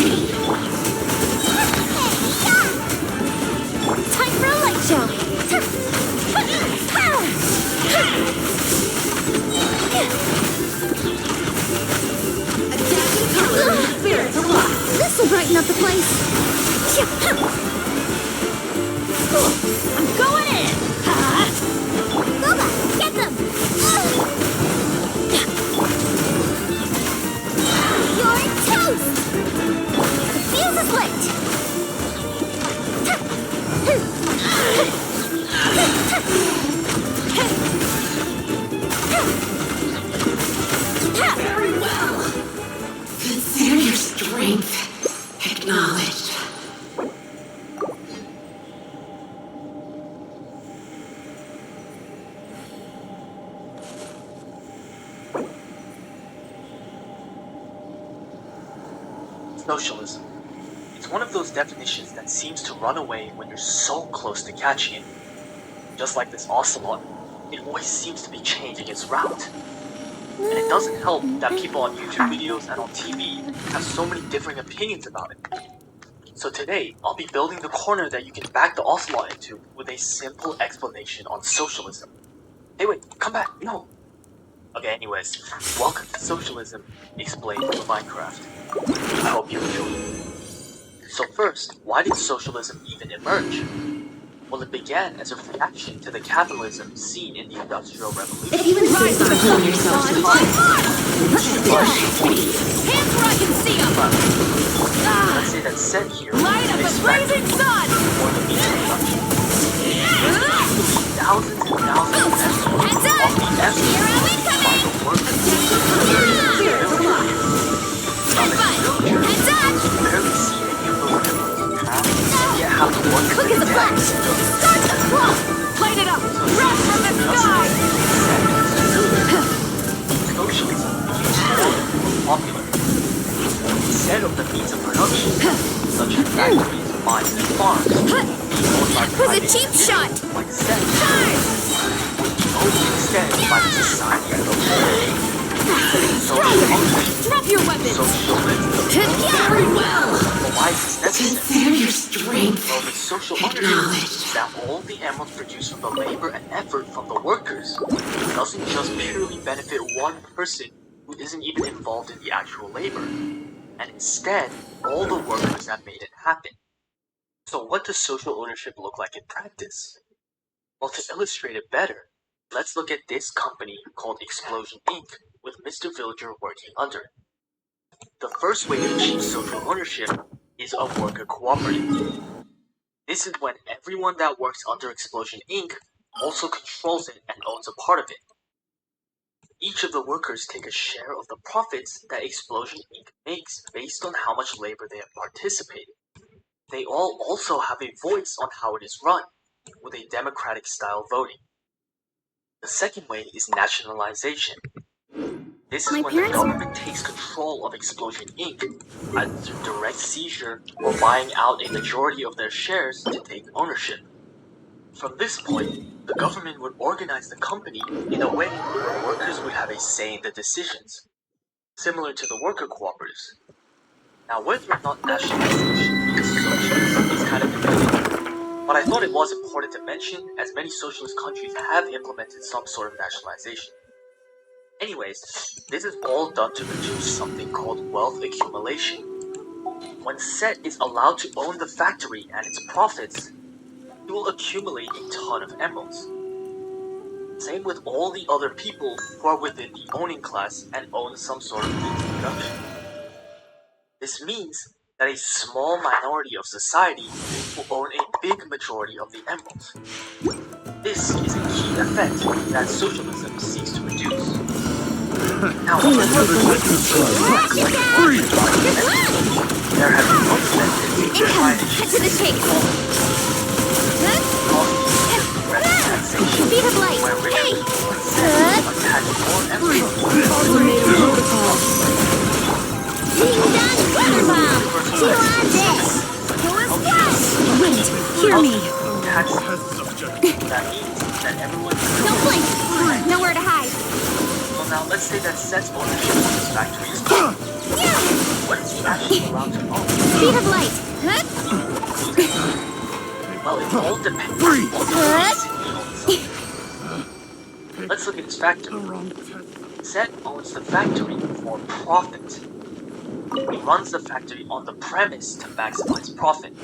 Time for a light show! adaptive color, spirits alive. This'll brighten up the place! I'm going in! Nova, get them! You're toast! The fuse is lit! Very well. Consider your strength acknowledged. Socialism. It's one of those definitions that seems to run away when you're so close to catching it. Just like this ocelot, it always seems to be changing its route. And it doesn't help that people on YouTube videos and on TV have so many differing opinions about it. So today, I'll be building the corner that you can back the ocelot into with a simple explanation on socialism. Hey wait, come back, no! Okay, anyways, welcome to Socialism Explained for Minecraft. I hope you enjoy it. So first, why did socialism even emerge? Well, it began as a reaction to the capitalism seen in the Industrial Revolution. If you insist on putting yourself to the test, then test it yourself. Hands where I can see them! Let's say that's set here. Light up the blazing sun! For the meat production. Thousands and thousands of efforts Heads up! of the effort Here are we by coming! the workers. Spirits alive. Heads up! You barely see any of those efforts pass, and yet how the workers Quick as a flash! Start the clock! Light it up! Rush from the sky! Socialism became popular. Instead of the means of production, such as factories, mines, and farms, being owned by Was a private cheap shot! individuals like sex, would be owned instead by the society as a whole. Drop your weapons! Very well. But why is this necessary? Consider your strength Well, with social ownership, acknowledged. that all the emeralds produced from the labor and effort from the workers doesn't just purely benefit one person who isn't even involved in the actual labor, and instead, all the workers have made it happen. So what does social ownership look like in practice? Well, to illustrate it better, let's look at this company called Explosion Inc., with Mr. Villager working under it. The first way to achieve social ownership is a worker cooperative. This is when everyone that works under Explosion Inc. also controls it and owns a part of it. Each of the workers take a share of the profits that Explosion Inc. makes based on how much labor they have participated. They all also have a voice on how it is run, with a democratic style voting. The second way is nationalization. This is when the government takes control of Explosion Inc., either through direct seizure or buying out a majority of their shares to take ownership. From this point, the government would organize the company in a way where workers would have a say in the decisions, similar to the worker cooperatives. Now, whether or not nationalization is socialist is kind of debated, but I thought it was important to mention as many socialist countries have implemented some sort of nationalization. Anyways, this is all done to reduce something called wealth accumulation. When Set is allowed to own the factory and its profits, he will accumulate a ton of emeralds. Same with all the other people who are within the owning class and own some sort of means of production. This means that a small minority of society will own a big majority of the emeralds. This is a key effect that socialism seeks to reduce. Now, there have been other methods to try to achieve this goal. Speed of light. Hey! Attach more emeralds. Ding dong, weather bomb! Chihuahua! Wait, hear me! That means that everyone... Don't blink! Nowhere to hide! Well, now let's say that Set's ownership of this factory is gone. What is he actually allowed to own? Speed of light! Well, it all depends on what he owns. Let's look at his factory. Set owns the factory for profit. He runs the factory on the premise to maximize profit.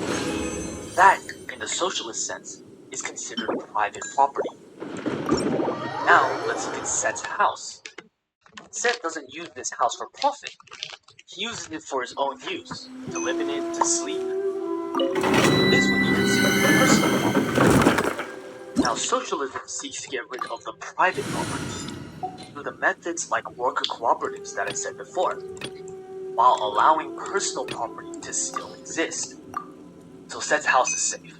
That, in the socialist sense, is considered private property. Now, let's look at Set's house. Set doesn't use this house for profit. He uses it for his own use, to live in it, to sleep. This would be considered personal property. Now, socialism seeks to get rid of the private property through the methods like worker cooperatives that I said before, while allowing personal property to still exist. So Set's house is safe.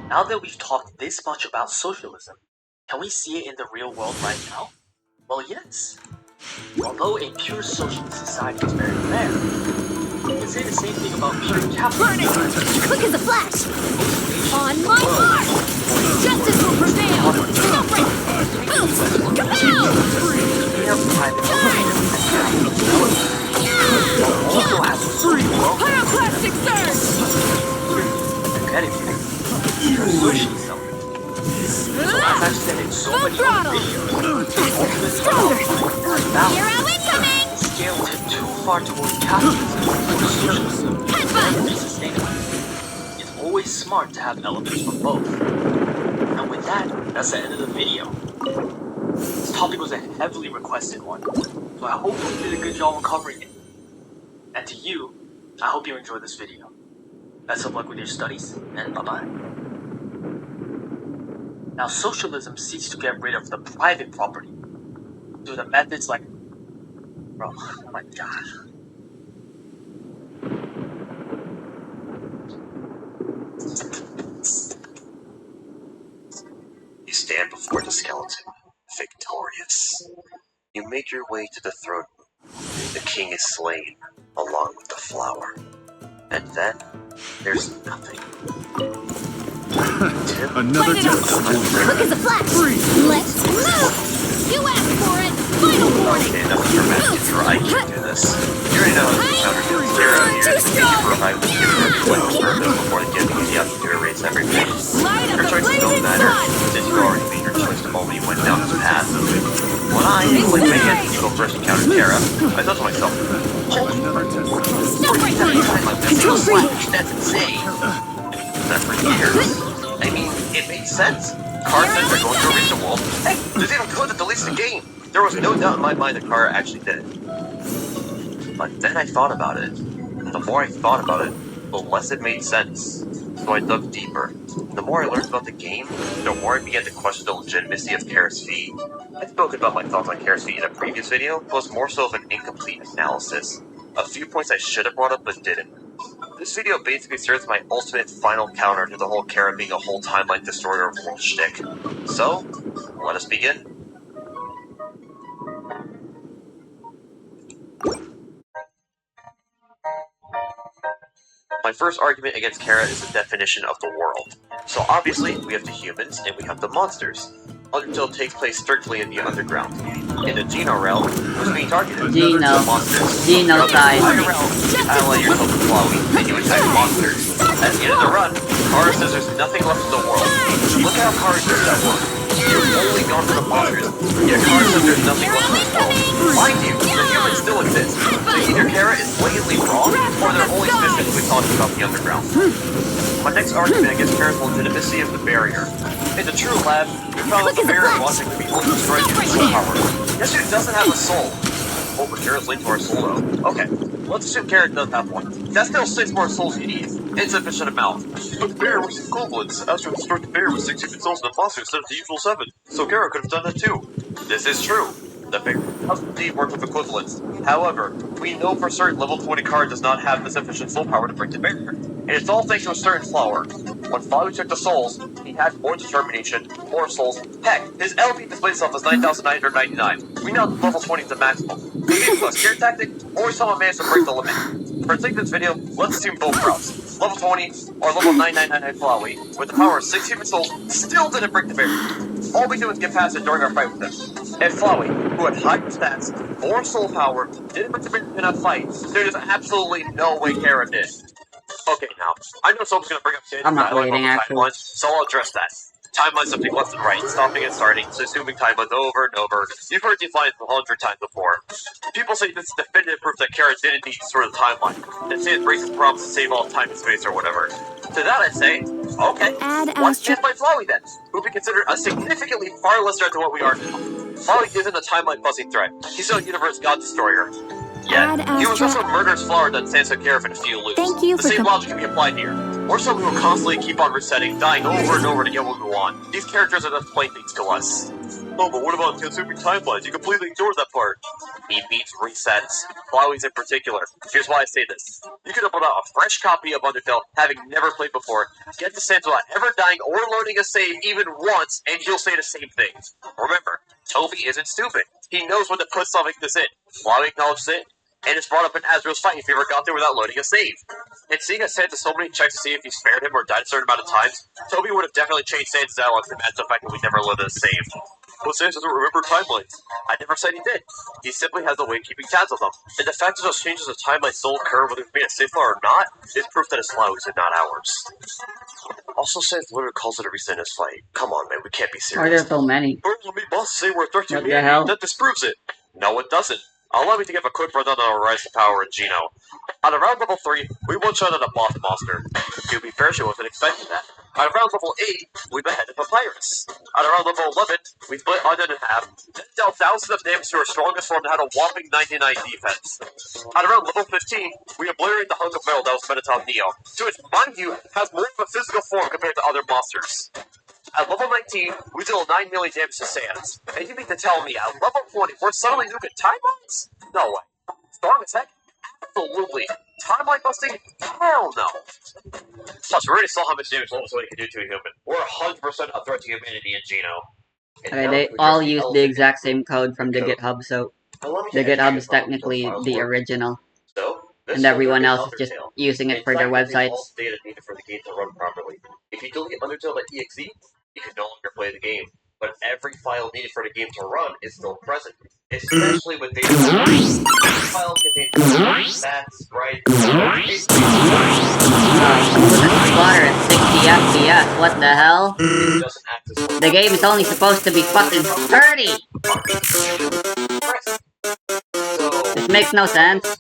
Now that we've talked this much about socialism, can we see it in the real world right now? Well, yes. Although a pure socialist society is very rare, you can say the same thing about pure capitalism. Quick as a flash! On my mark! Justice will prevail! Stop it! Kapow! We have private also has Pyroclastic surge! pure socialism. So as I've said in so many other videos, Hero incoming! scaled too far towards capitalism or socialism and be sustainable. It's always smart to have elements from both. And with that, that's the end of the video. This topic was a heavily requested one, so I hope we did a good job on covering it. And to you, I hope you enjoyed this video. Best of luck with your studies, and bye-bye. Now, socialism seeks to get rid of the private property through the methods like... Bro, oh my god. You stand before the skeleton, victorious. You make your way to the throne room. The king is slain, along with the flower. And then, there's nothing. Another test. Quick as a flash. Let's move. You asked for it. Final warning. Okay, enough of your magic, or I can't do this. You already know how to counter your zero here. Too strong. For a high week before the getting the opportunity to erase everything. Your choices don't matter, since you already made your choice the moment you went down this path. When I, like Megan, you go first and counter Terra, I thought to myself, holy Stop right now. Control freak. that's insane. That's for years. I mean, it made sense. Car says they're going to erase the world. Hey, there's even code that deletes the game. There was no doubt in my mind that Car actually did it. But then I thought about it. And the more I thought about it, the less it made sense. So I dug deeper. The more I learned about the game, the more I began to question the legitimacy of Kara's feat. I've spoken about my thoughts on Kara's feat in a previous video, but it was more so of an incomplete analysis. A few points I should have brought up but didn't. This video basically serves my ultimate final counter to the whole Kara being a whole timeline destroyer of world shtick. So, let us begin. My first argument against Kara is the definition of the world. So obviously, we have the humans and we have the monsters. Undertale takes place strictly in the underground. In the Geno realm, who's being targeted? Geno. The monsters. Genocide. In the higher realm, you ally yourself with Flowey, and you attack monsters. At the end of the run, Kara says there's nothing left in the world. Look at how Kara does that work. You've only gone for the monsters, yet Kara says there's nothing left in the world. Mind you, the humans still exist, so either Kara is blatantly wrong, or they're only specifically talking about the underground. My next argument against Kara's legitimacy is the barrier. In the true lab, we found that the barrier logic could be only destroyed using soul power. This dude doesn't have a soul. Oh, but Kara's linked to our soul though. Okay, let's assume Kara does have one. That's still 6 more souls he needs. Insufficient amount. But the barrier was equivalent. Astro destroyed the barrier with 6 human souls in the monster instead of the usual 7. So Kara could have done that too. This is true. The barrier does indeed work with equivalence. However, we know for certain level 20 Kara does not have the sufficient soul power to break the barrier. And it's all thanks to a certain flower. When Flowey took the souls, he had more determination, more souls. Heck, his LP displays itself as 9,999. We know level 20 is the maximum. Is it a scare tactic, or someone managed to break the limit? For the sake of this video, let's assume both routes. Level 20 or level 9999 Flowey, with the power of 6 human souls, still didn't break the barrier. All we do is get past it during our fight with him. And Flowey, who had higher stats, more soul power, didn't break the barrier in a fight, there is absolutely no way Kara did. Okay, now, I know someone's gonna bring up I'm not waiting, actually. timelines, so I'll address that. Timelines something left and right, stopping and starting, so assuming timelines over and over. You've heard these lines 100 times before. People say this is definitive proof that Kara didn't need to sort of timeline. They say it breaks his promise to save all time and space or whatever. To that I say, okay, what's changed by Flowey then? Who would be considered a significantly far less threat to what we are now. Flowey isn't a timeline-fuzzing threat. He's a universe god destroyer. Yet, he was also a murderous flower that stands to care of in a few loops. The same logic can be applied here. Or someone who will constantly keep on resetting, dying over and over to get what we want. These characters are just playthings to us. Oh, but what about consuming timelines? You completely ignore that part. He beats resets. Flowey's in particular. Here's why I say this. You can open up a fresh copy of Undertale, having never played before, get the sense without ever dying or loading a save even once, and he'll say the same thing. Remember, Toby isn't stupid. He knows when to put something like this in. Flowey acknowledges it, and it's brought up in Asriel's fight if he ever got there without loading a save. And seeing a Santa so many checks to see if he spared him or died a certain amount of times, Toby would have definitely changed Santa's dialogue to match the fact that we never loaded a save. But Santa doesn't remember timelines. I never said he did. He simply has a way of keeping tabs on them. And the fact that those changes of timeline still occur whether it's being a safe file or not is proof that it's Flowey's and not ours. Also, Sans literally calls it a reason in his fight. Come on, man, we can't be serious. Why are there so many? Birds will meet bosses say we're a threat to What the humanity. hell? That disproves it. No, it doesn't. Allow me to give a quick rundown on our rise to power in Geno. At around level 3, we one-shotted a boss monster. To be fair, she wasn't expecting that. At around level 8, we beheaded Papyrus. At around level 11, we split Onion in half, then dealt thousands of damage to her strongest form that had a whopping 99 defense. At around level 15, we obliterated the hunk of metal that was Metatop Neo, to which, mind you, has more of a physical form compared to other monsters. At level 19, we deal 9 million damage to Sans. And you mean to tell me, at level 20, we're suddenly nuking timelines? No way. Strong as heck? Absolutely. Timeline busting? Hell no. Plus, we already saw how much damage level 20 can do to a human. We're 100% a threat to humanity in Geno. Okay, they all use the exact same code from the GitHub, so the GitHub is technically the original. And everyone else is just using it for their websites. Data needed for the game to run properly. If you delete Undertale.exe, you can no longer play the game. But every file needed for the game to run is still present, especially with data. Each file contains stats, sprites, Water at 60 FPS, what the hell? The game is only supposed to be fucking 30! This makes no sense.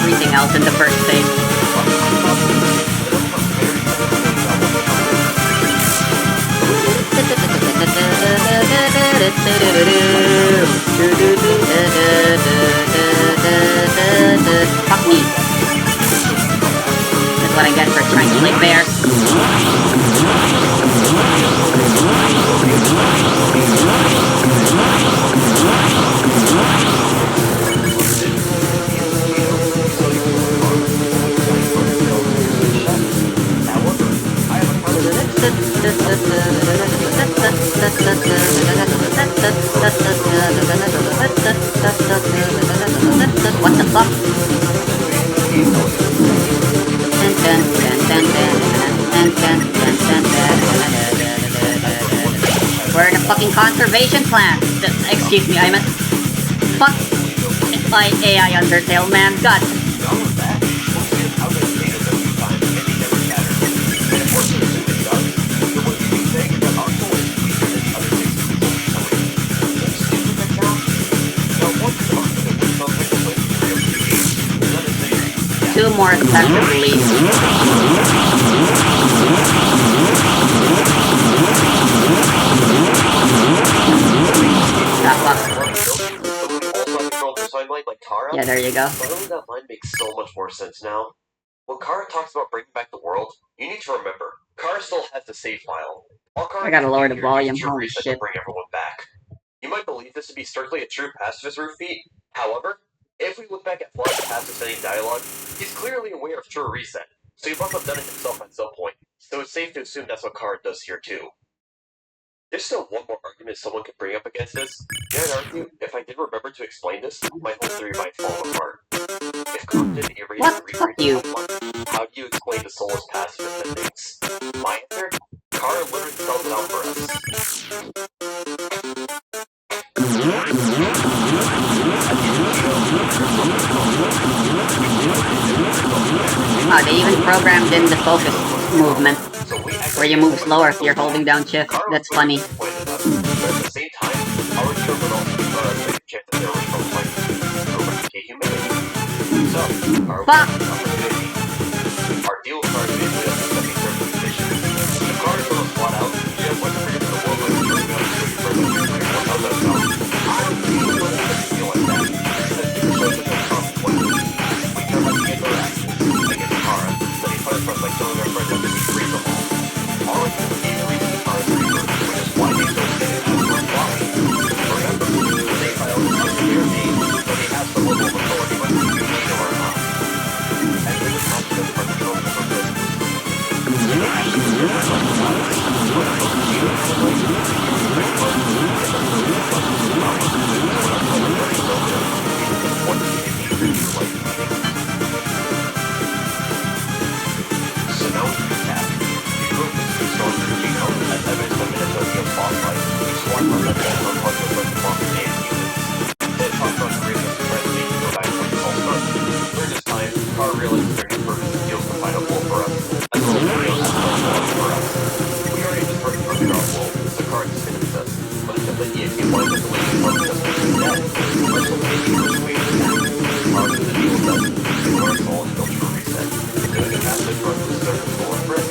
everything else in the first phase. Fuck me. That's what I get for trying to play fair. What the fuck? We're in a fucking conservation plan. Excuse me, I meant... Fuck my AI Undertale, man. God. Two more effectively. Yeah, there you go. Suddenly that line makes so much more sense now. When Kara talks about bringing back the world, you need to remember, Kara still has the save file. I gotta lower the volume, holy shit. To bring everyone back. You might believe this to be strictly a true pacifist root feat. However, if we look back at Flood's passive setting dialogue, he's clearly aware of true reset, so he must have done it himself at some point. So it's safe to assume that's what Kara does here too. There's still one more argument someone could bring up against this. I'd argue, if I did remember to explain this, my whole theory might fall apart. If Kara didn't erase and reread the one, how do you explain the soulless pacifist endings? My answer? Kara literally spells it out for us. Oh, they even programmed in the focus movement, where you move slower if you're holding down shift. That's funny. But at the same time, our terminal check that their original plan to replicate humanity. So, our opportunity. Our deal with Kara is basically us accepting terms and conditions. If Kara is going to plot out, you have what to bring to the world by the first gun to show you further. How's that sound? I don't think it's going to feel like that. Instead, it shows us the consequences. We care about the interactions against Kara, but he punished us by killing our friends that didn't free them all. All of this is the reason Kara's reaper, which is why they chose to as for his body. Remember, they filed an unclear name, but he has the level of authority whether you need or not. And this is not just for the children of this. So now we recap. We proved this to be stored through genome as evidence of Minnesotia's boss fight. We sworn from that death on parts of the bombs and humans. Then talked about creating a supremacy to go back to the false sun. During this time, Kara realizes their new purpose is to find a wolf for us, as well as Rio has a for us. We already destroyed Underground Wolf, so Kara dismisses us. But it's just that EXP wanted us to wait and help us instead. Let's look at the first way to attack. Kara is the deal with us. And our soul is built for reset. Doing a massive run with certain soul and brick.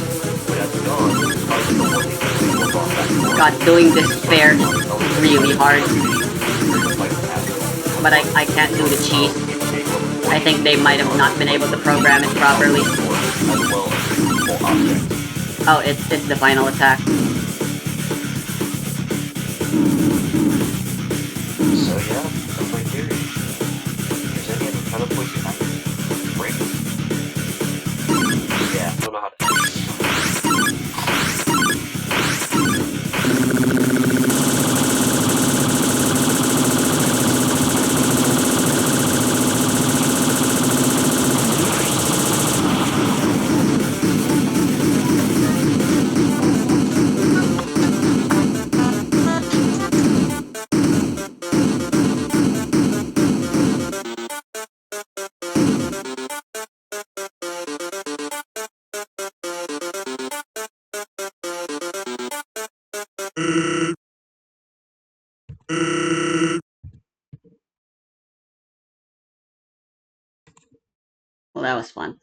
But as it's gone, Kara is the one thing will drop back to God, doing this fair is really hard. But I can't do the cheese. I think they might have not been able to program it properly. Oh, it's the final attack. So yeah, that's my theory. Is there any other kind of place you have to break? Yeah, don't know how to do Well, that was fun.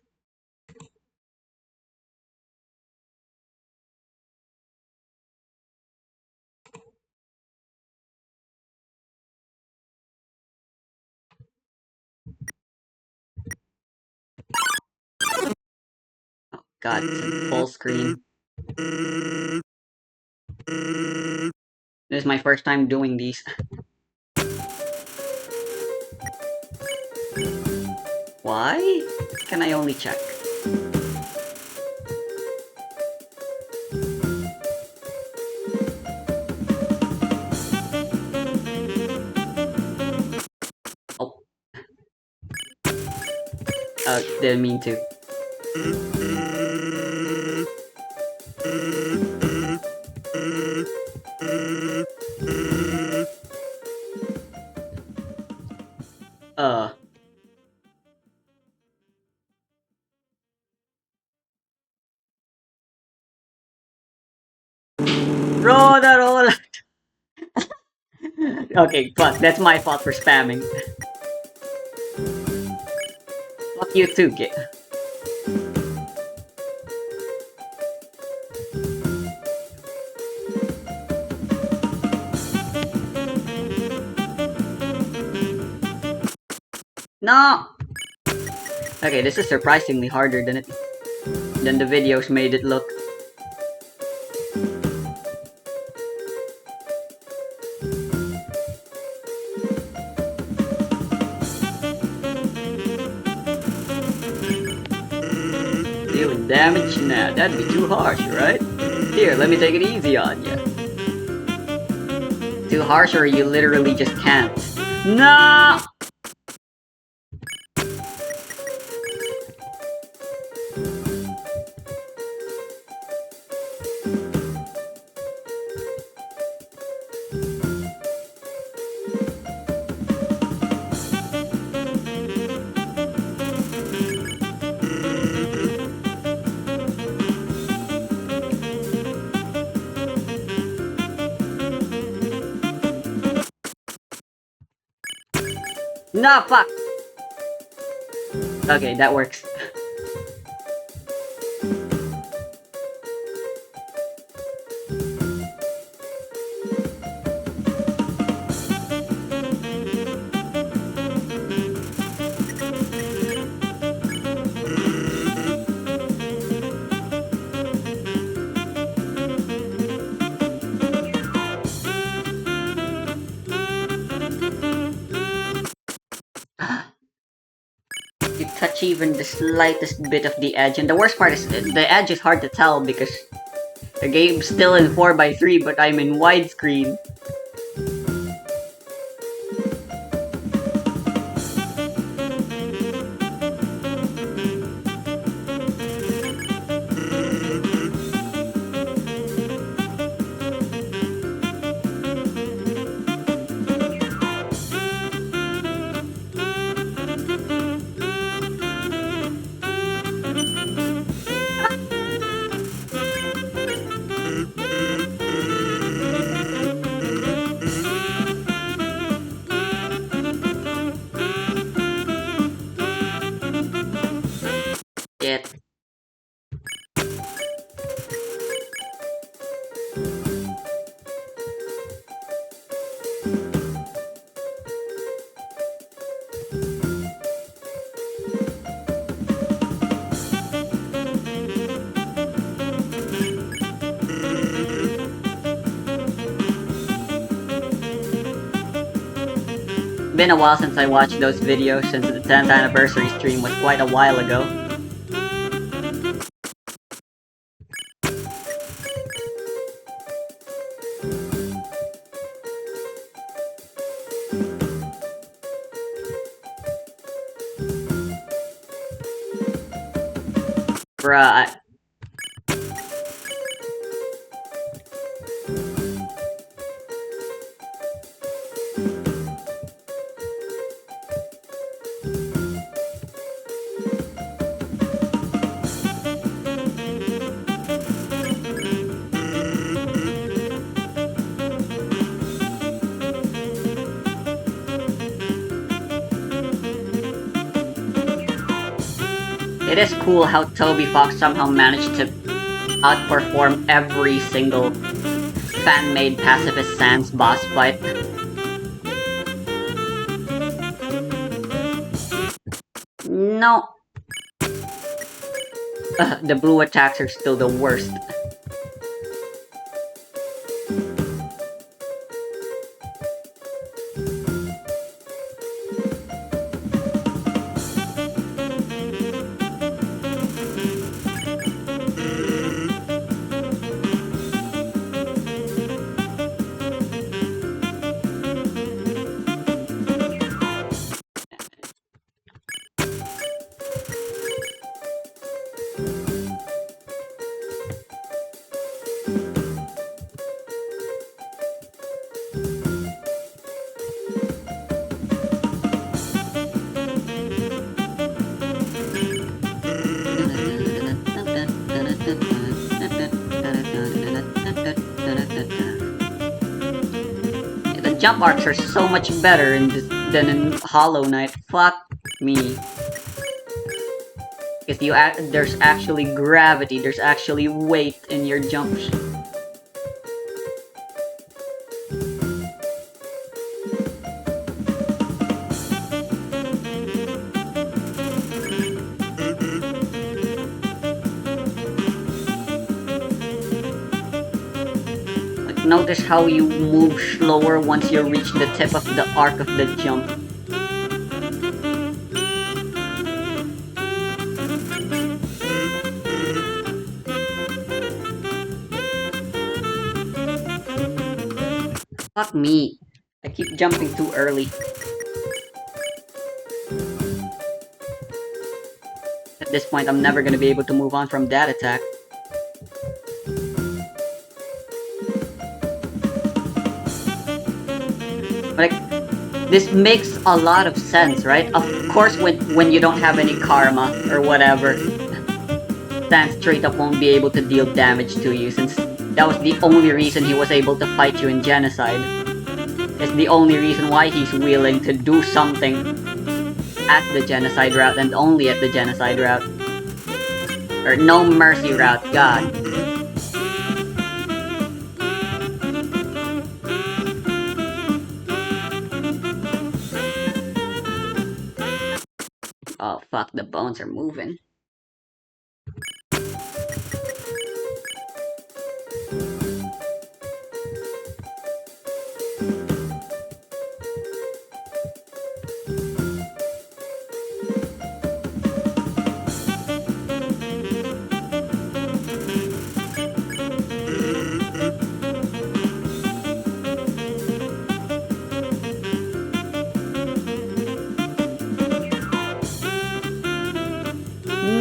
Oh god, it's in full screen. This is my first time doing these. Why? Can I only check? Oh. Didn't mean to. Roll the roll! Okay, fuck, that's my fault for spamming. Fuck you too, Kit. No! Okay, this is surprisingly harder than the videos made it look. Dealing damage? Nah, that'd be too harsh, right? Here, let me take it easy on ya. Too harsh or you literally just can't. No! No, fuck! Okay, that works. You touch even the slightest bit of the edge, and the worst part is the edge is hard to tell because the game's still in 4:3, but I'm in widescreen. Shit. Been a while since I watched those videos, since the 10th anniversary stream was quite a while ago. Bruh. It is cool how Toby Fox somehow managed to outperform every single fan-made Pacifist Sans boss fight. No. The blue attacks are still the worst. The jump arcs are so much better than in Hollow Knight. Fuck me. Because there's actually gravity, there's actually weight in your jumps. Notice how you move slower once you reach the tip of the arc of the jump. Fuck me. I keep jumping too early. At this point, I'm never gonna be able to move on from that attack. Like, this makes a lot of sense, right? Of course, when you don't have any karma or whatever, Stan straight up won't be able to deal damage to you, since that was the only reason he was able to fight you in Genocide. It's the only reason why he's willing to do something at the Genocide route, and only at the Genocide route. Or No Mercy route, god. Oh fuck, the bones are moving.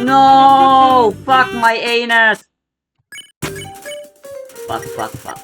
No! Fuck my anus! Fuck, fuck, fuck.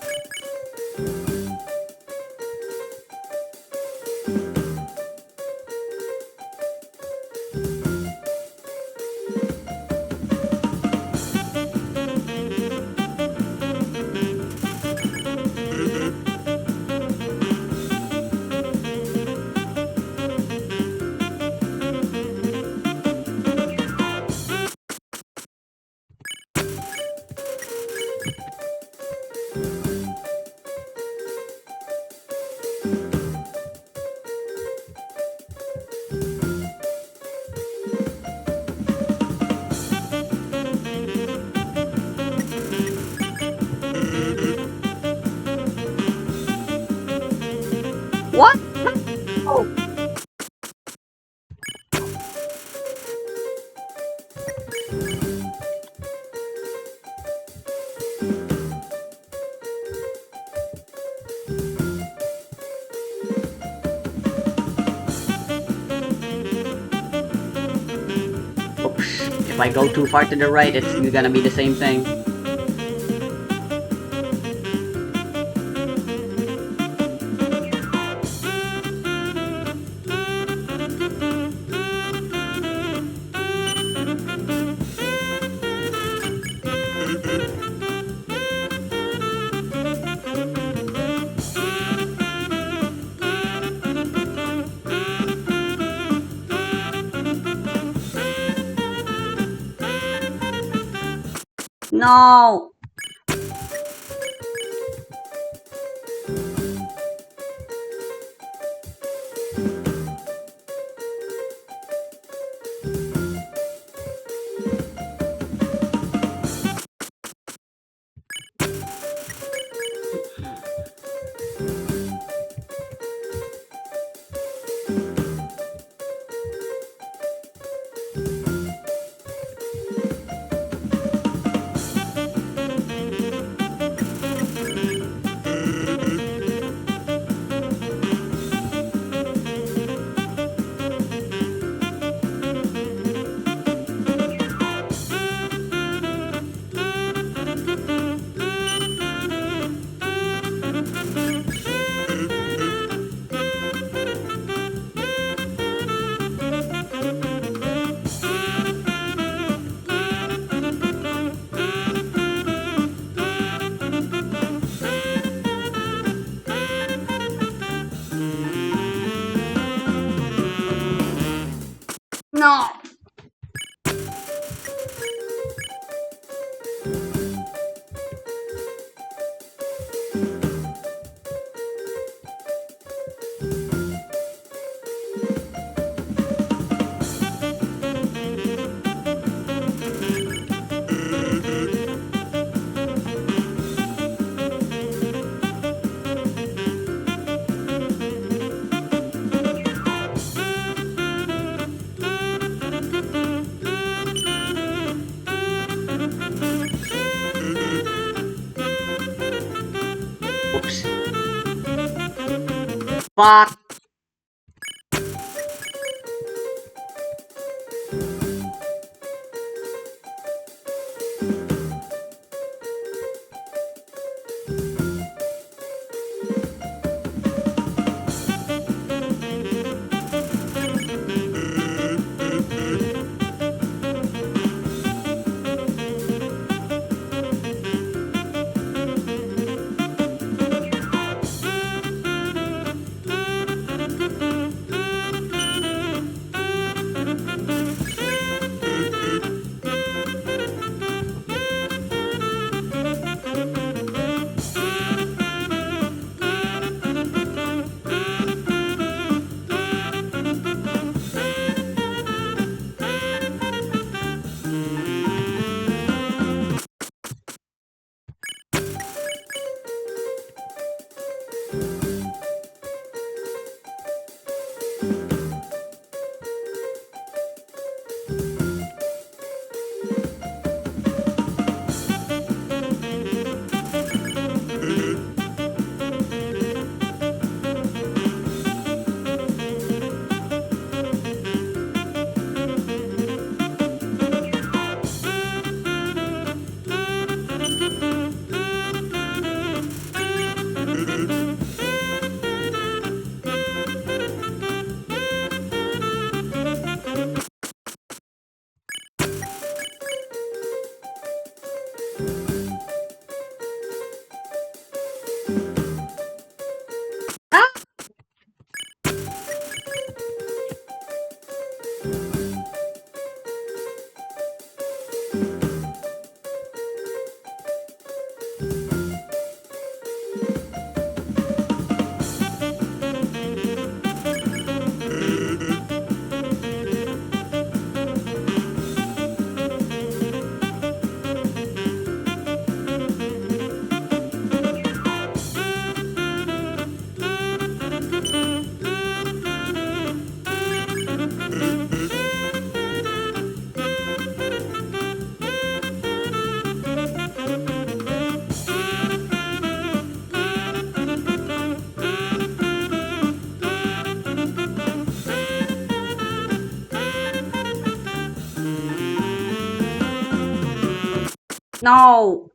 What? Oh. Oops. If I go too far to the right, it's gonna be the same thing. No! No! Oops. Fuck. No!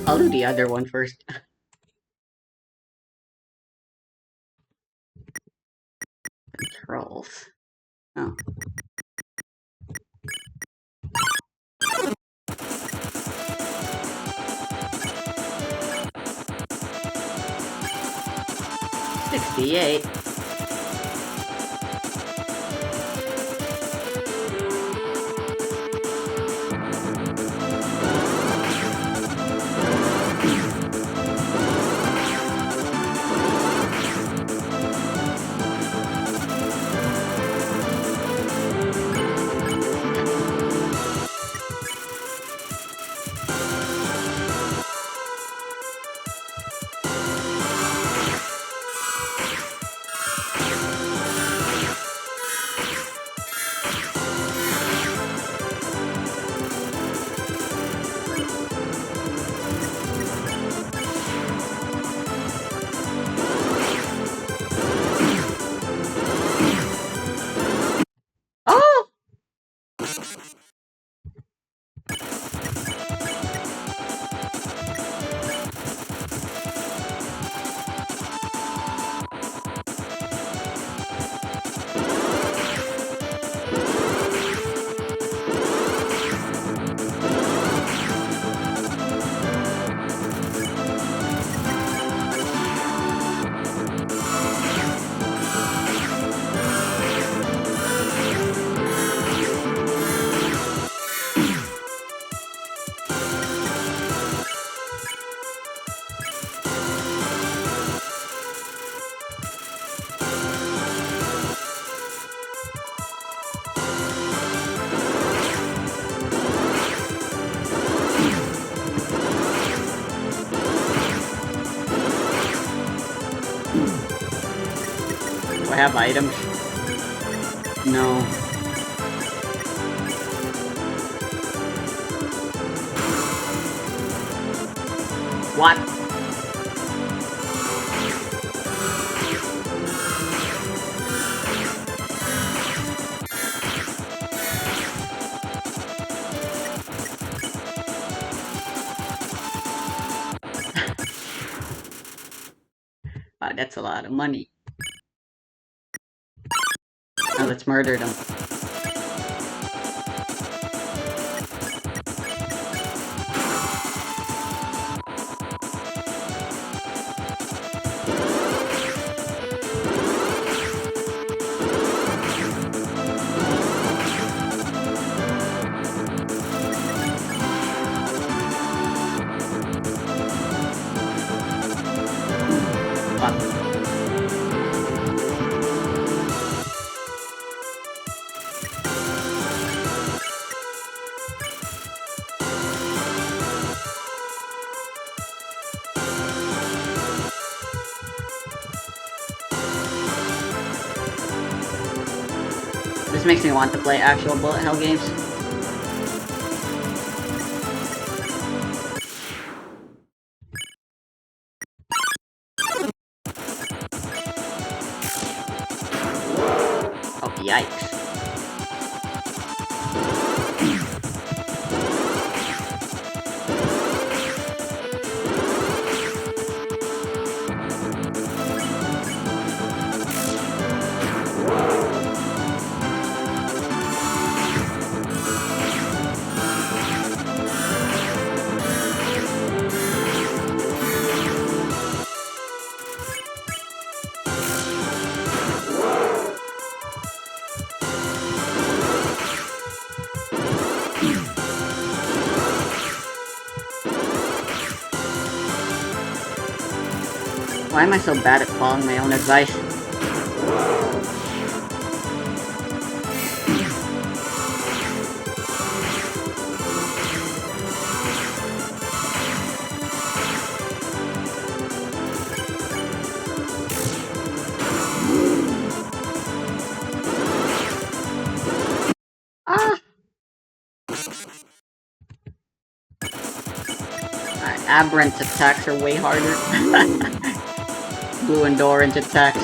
I'll do the other one first. Controls. Oh. $68. Oh! Do I have items? No. What? Wow, that's a lot of money. Now let's murder them. This makes me want to play actual bullet hell games. Oh, yikes. Why am I so bad at following my own advice? Ah! Aberrant attacks are way harder. Blue and orange attacks.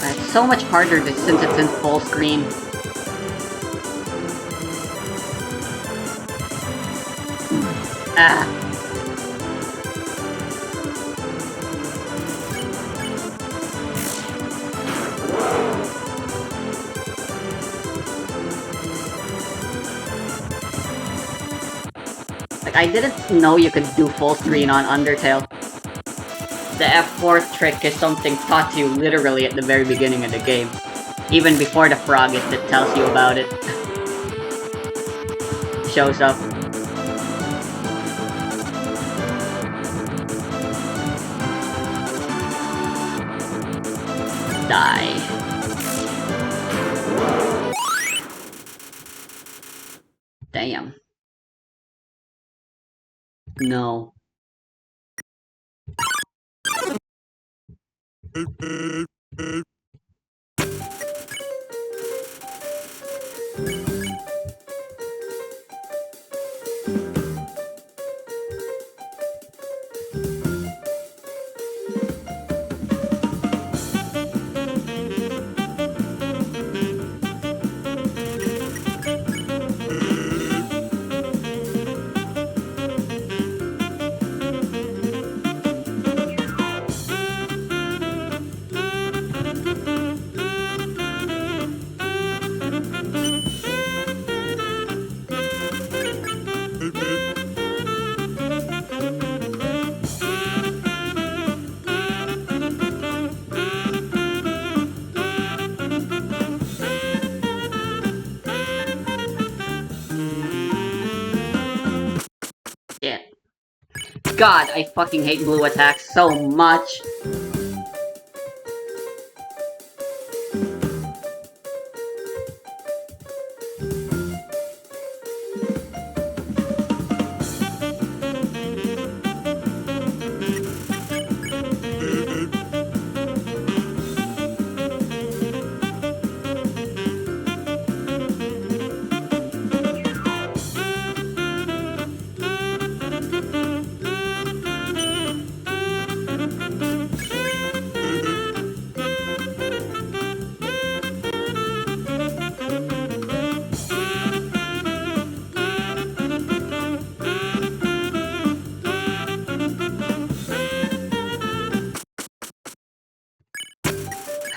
It's so much harder since it's in full screen. Ah. Like, I didn't know you could do full screen on Undertale. The F4 trick is something taught to you literally at the very beginning of the game. Even before the frog that tells you about it shows up. Die. Damn. No. Yeah. God, I fucking hate blue attacks so much.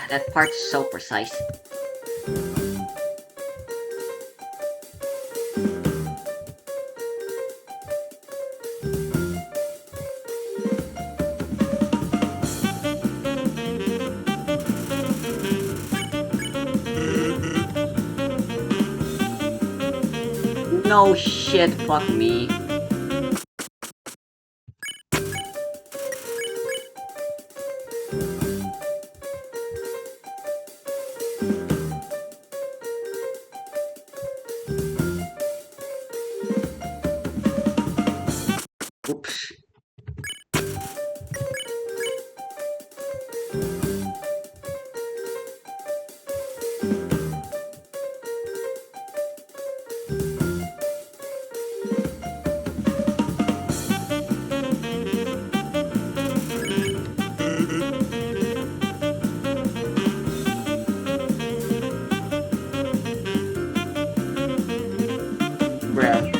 That part's so precise. No shit, fuck me. Oops. Bruh.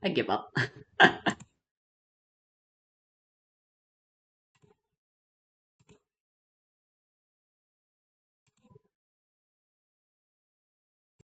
I give up.